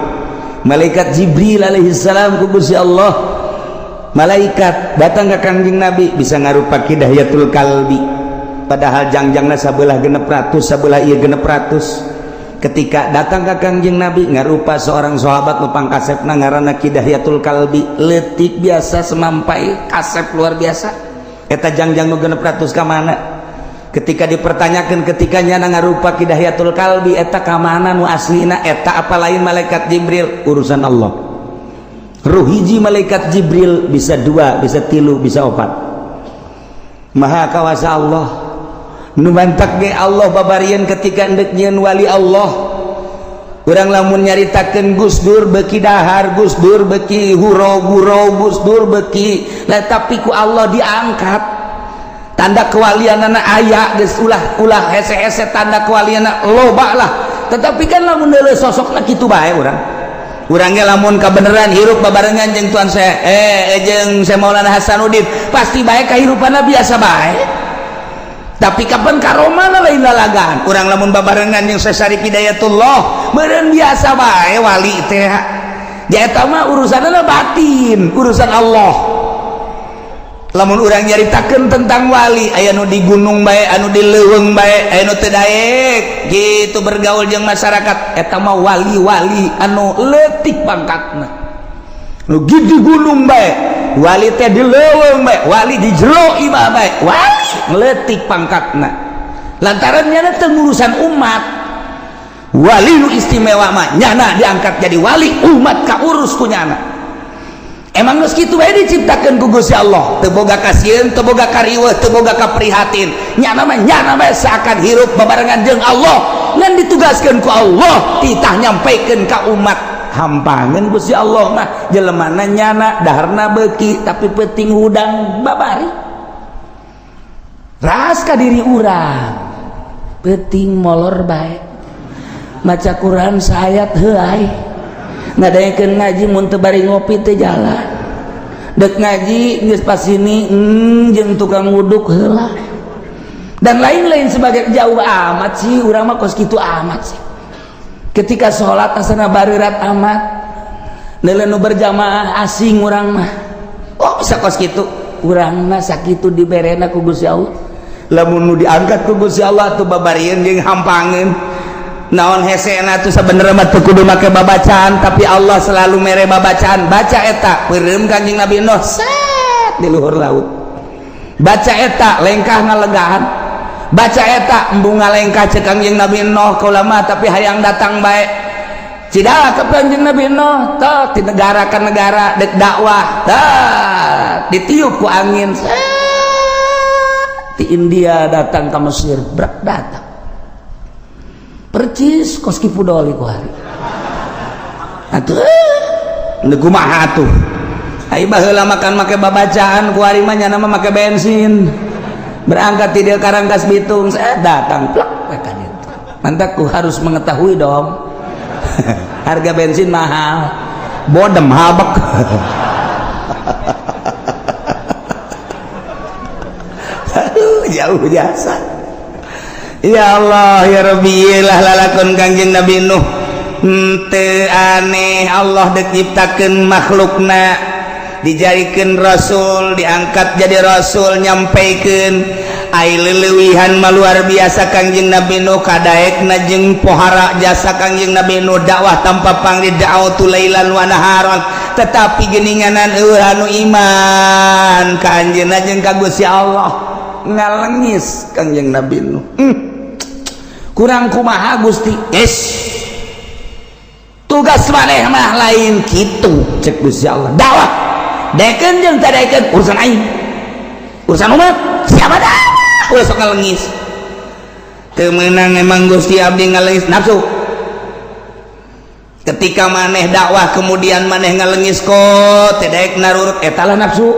malaikat Jibril alaihissalam ku Gusti Allah. Malaikat datang ke Kangjeng Nabi bisa ngarupa Hidayatul Kalbi, padahal jangjangna sabelah 600 sabelah ieu 600. Ketika datang ke Kangjeng Nabi ngarupa seorang sahabat nu pangkasepna ngaranna Hidayatul Kalbi, leutik biasa semampai kasep luar biasa. Eta jangjang nu 600 ka mana? Ketika dipertanyakan ketika nyana ngarupa Hidayatul Kalbi eta ka mana nu aslina, eta apa lain malaikat Jibril, urusan Allah. Ruh hiji malaikat Jibril bisa 2 bisa 3 bisa 4. Maha kawasa Allah nu mantak ge Allah babarieun ketika endek nyieun wali Allah. Urang lamun nyaritakeun Gus Dur beuki dahar, Gus Dur beuki huro-huro, Gus Dur beuki lah, tapi ku Allah diangkat. Tanda kewalianana aya geus ulah hese-hese tanda kewalianana loba lah. Tetapi kan lamun deuleu sosokna kitu bae urang. Urangnya lamun kabeneran hirup babarengan jeung tuan saya jeung saya Maulana Hasanuddin pasti bae kahirupanna biasa bae. Tapi kapan karomana lain lalagan. Urang lamun babarengan jeung saya Syarif Hidayatullah meureun biasa bae wali teh. Ya eta mah urusanna batin, urusan Allah. Lamun urang nyaritakeun tentang wali aya nu di gunung bae, anu di leuweung bae, aya nu teu daek gitu bergaul jeung masyarakat, eta mah wali-wali anu leutik pangkatna. Nu di gunung bae, wali teh di leuweung bae, wali di jero imah bae, wali leutik pangkatna. Lantaran nyana teu ngurusan umat. Wali nu istimewa mah nyana diangkat jadi wali, umat kaurus ku nyana. Emang geus kitu bae diciptakeun ku Gusti Allah, teu boga kasieun, teu boga kariweuh, teu boga kaprihatin. Nyana mah seakan hirup babarengan jeung Allah, ngan ditugaskeun ku Allah titah nyampaikeun ka umat. Hampangeun Gusti Allah mah jelemana nyana daharna beuki tapi peuting hudang babari. Ras ka diri urang peuting molor bae. Maca Quran saayat heuai. Ngadayekeun ngaji mun teu bari ngopi teh jalan. Dek ngaji geus pas sini jeung tukang wuduk heula. Dan lain-lain sebagai jauh amat sih urang mah kos kitu amat sih. Ketika salat asana bareurat amat. Leuleuh nu berjamaah asing urang mah. Oh bisa kos kitu. Urang mah sakitu diberena ku Gusti Allah. Lamun nu diangkat ku Gusti Allah tuh babarieun jeung hampangeun. Naon hesena tuh sabenerna mah teu kudu make babacaan, tapi Allah selalu mere babacaan. Baca eta peureum Kanjeng Nabi Nuh set di luhur laut. Baca eta lengkah ngalegaan. Baca eta embung ngalengkah cek Kanjeng Nabi Nuh ka ulama tapi hayang datang bae. Cidaha ka Kanjeng Nabi Nuh tah ti negara ka negara dek dakwah. Tah ditiup ku angin. Ti India datang ka Mesir, brak datang. Percis kos kipu doli ku hari atuh nu kumaha atuh ai baheula makan make babacaan ku hari mah nyana mah make bensin berangkat ti dieu ka Rangkas Bitung saya datang plak ka ditu mantak ku harus mengetahui dong harga bensin mahal bodem habek jauh jasa. Ya Allah ya Rabbi lah lalakon Kangjeng Nabi Nuh teu aneh Allah dek nyiptakeun makhlukna dijadikeun rasul diangkat jadi rasul nyampaikeun ai leuweuhan mah luar biasa Kangjeng Nabi Nuh kadaekna jeung pohara jasa Kangjeng Nabi Nuh dakwah tanpa pangri da'watu lailan wa naharan tetapi geuninganan anu iman ka anjeunna jeung ka Gusti Allah ngalengis Kangjeng Nabi Nuh kurang kumaha Gusti tugas maneh mah lain kitu cek Gusti Allah dakwah dekeun jeung teu dekeun urusan aing urusan umat siapa dah ulah sok ngalengis teu meunang emang Gusti abdi ngalengis nafsu ketika maneh dakwah kemudian maneh ngalengis kok teu daek narurut eta lah nafsu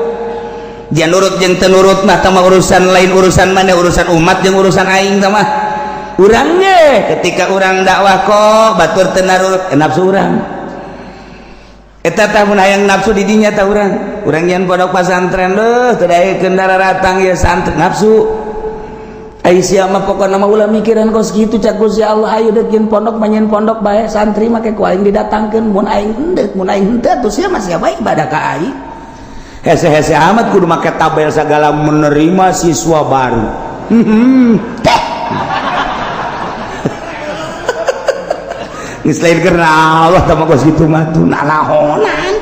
jangan nurut jeung teu nurut mah tah urusan lain urusan maneh urusan umat jeung urusan aing tah mah urang ge ketika urang dakwah kok batur teu narurut nafsu urang eta tah mun hayang nafsu di dinya tah urang nyen pondok pesantren teu daekeun dararatang ieu santri nafsu Siapa pokoknya nama ulah mikiran kos gitu cak Gusti Allah ayo dekin pondok manyen pondok bae santri make ku aing didatangkeun mun aing henteu atuh sia mah siapa ibadah ka aing hese-hese amat kudu make tabel segala menerima siswa baru teh geus lain karena Allah tama kos kitu mah tuh nalahonan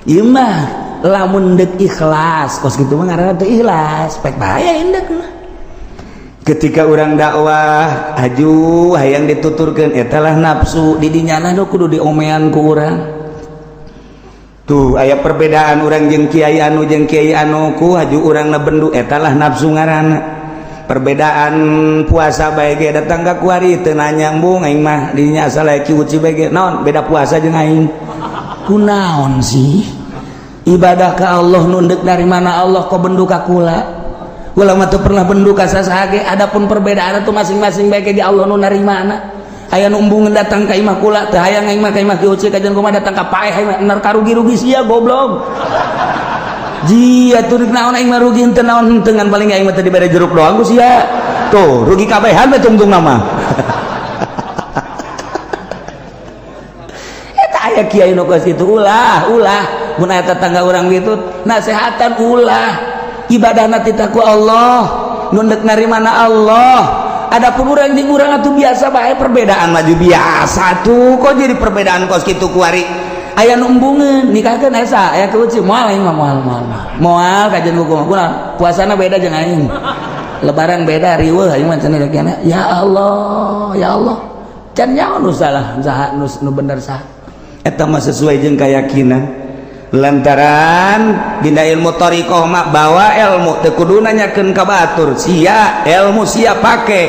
ieu mah lamun deuk ikhlas kos kitu mah ngaranna teu ikhlas pek bahaya indek mah. Ketika orang dakwah aju hayang dituturkan etalah nafsu didinyana kudu diomean ku urang tuh aya perbedaan orang jeung kiai anu ku aju urang na bendu etalah nafsu ngaranna perbedaan puasa bae ge datang ka kuari teu nanyambung aing mah dinya asal ki uci bae ge naon beda puasa jeung aing kunaon sih ibadah ka Allah nundek dari mana Allah kok bendu ka kula ulama tuh pernah bendu ka sasage adapun perbedaan itu masing-masing bae ge Allah nu narimana aya nu embungeun datang ka imah kula teu hayang aing mah ka imah kieu kajian kumaha datang ka paeh hayang nar karugi-rugi sia goblok ji atuh naon aing mah rugi henteu naon henteu ngan paling aing mah teu dibere jeruk doang ku sia tuh rugi kabehan mah tungtung nama eta aya kiai nu geus kitu ulah mun aya tetangga urang kitu nasehatan ulah ibadahna tita ku Allah nundek narimana Allah adapun urang jeung urang atuh biasa bae perbedaan maju biasa tuh kok jadi perbedaan kos kitu kuari aya nu embungeun nikahkeun asa aya keuci moal aing mah moal kajian hukum kunaon puasana beda jeung aing lebaran beda riweuh aing mah cenah kiana ya Allah can nyaon nu salah saha nu bener saha eta mah sesuai jeung keyakinan lantaran dina ilmu thariqah mah bawa ilmu teu kudu nanyakeun ka batur sia ilmu sia pake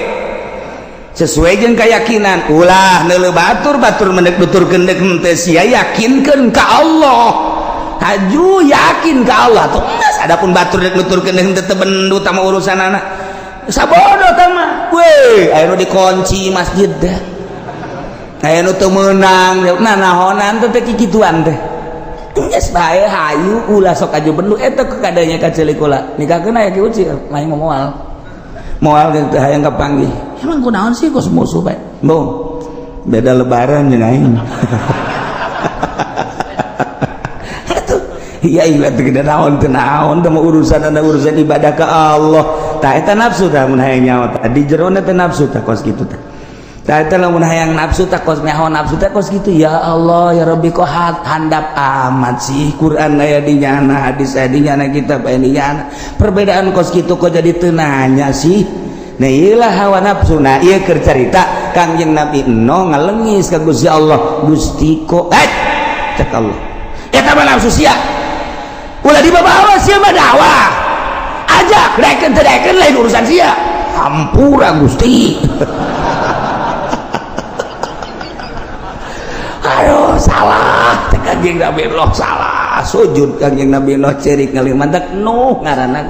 sesuai jeung keyakinan ulah neuleuh batur mendek nuturkeun deuk teu sia yakinkeun ka Allah haju yakin ka Allah tuh adapun batur deuk nuturkeun deuk teu bendu tama urusanana sabodo tah mah we aya nu dikunci masjid teh aya nu teu meunang nanahonan teh kikituan teh geus bae hayu ulah sok aju bendu eta kadanya ka ceulik ulah nikahkeun aya ki uci main moal geus teu hayang kapanggih emang kunaon sih kos musuh bae beda lebaran jeung aing atuh iya ieu teh gede naon teu naon teh urusan ibadah ka Allah tah eta nafsu tah mun hayang nyawa di jerona teh nafsu tah kos kitu teh tah eta lamun hayang nafsu tah kos nyaho nafsu teh kos kitu ya Allah ya Rabbi kok handap amat sih Quran aya di nyana hadis aya di nyana kitab aya di nyana perbedaan kos kitu kok jadi teu nanya sih nah iyalah hawa nafsu nah ieu keur carita Kangjeng Nabi eno ngalengis ka Gusti Allah Gusti kok cek Allah eta mah nafsu sia ulah dibawa sia mah dakwah ajak daekeun teu daekeun lain urusan sia hampura Gusti aduh salah Kangjeng Nabi Nuh salah sujud Kangjeng Nabi Nuh cerik ngalimantak Nuh ngaranna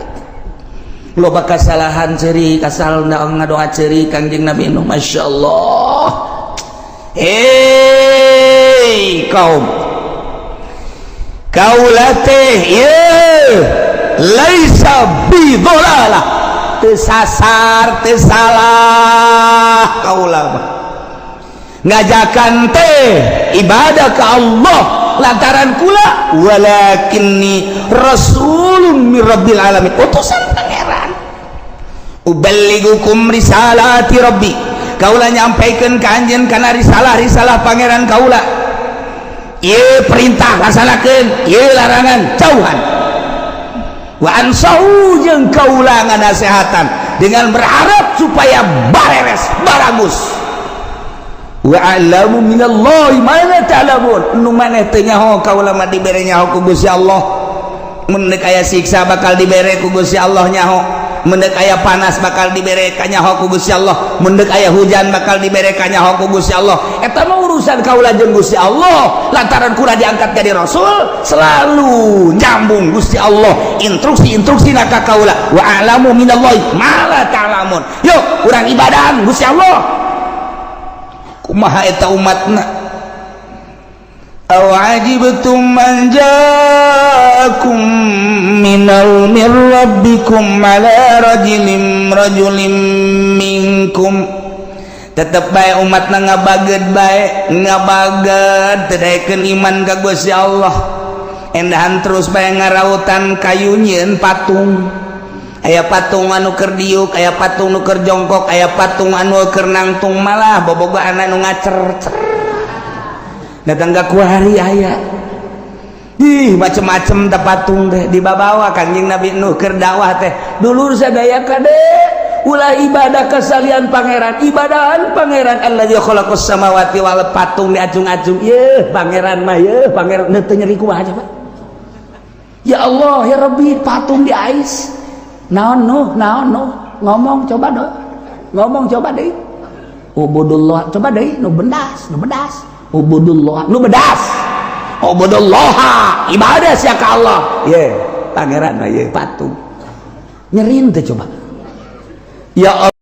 loba kasalahan cerik asal ngadoa cerik Kangjeng Nabi Nuh masyaallah kaum kaulah teh laisa bi dhalalah teu sasar teu salah kaulah ngajakan teh ibadah ke Allah lantaran kula walakinni rasulun min rabbil alamin utusan pangeran uballigukum risalati rabbi kaula nyampaikeun ka anjeun kana risalah pangeran kaula ieu perintah laksanakeun ieu larangan jauhan wa ansau jeung kaula nganasehatan dengan berharap supaya bareres baragus wa a'lamu minallahi ma la ta'lamun nu maneh teh nyaho kaula mah dibere nyaho ku Gusti Allah mun deuk aya siksa bakal dibere ku Gusti Allah nyaho mun deuk aya panas bakal dibere ka nyaho ku Gusti Allah mun deuk aya hujan bakal dibere ka nyaho ku Gusti Allah eta mah urusan kaula jeung Gusti Allah lantaran kula diangkat jadi rasul selalu nyambung Gusti Allah instruksi ka kaula wa a'lamu minallahi ma la ta'lamun yuk urang ibadahan Gusti Allah kumaha eta umatna aw ajibtum man jaa ja'akum minal mir rabbikum ala rajulin minkum tetep bae umat na ngabaged tedaikeun iman ka Gusti Allah endahan terus bae ngarautan kayunyeun patung aya patung anu keur diuk aya patung nu keur jongkok aya patung anu keur nangtung malah bobogohan anu ngacer datang ka kuari aya macem-macem teh patung teh dibawa Kanjeng Nabi Nuh keur dakwah teh dulur sadaya kade ulah ibadah kesalian pangeran ibadahan pangeran allazi khalaqas samawati wal patung diacung-acung yeuh pangeran mah yeuh pangeran teu nyeri kumaha aja Pak ya Allah ya Rabbi patung di ais naon Nuh ngomong coba deui ubudullah coba deui nu bedas ubudullah nu bedas ubudullah ibadah sia ka Allah ye pangeran mah ye patung nyerin teh coba ya Allah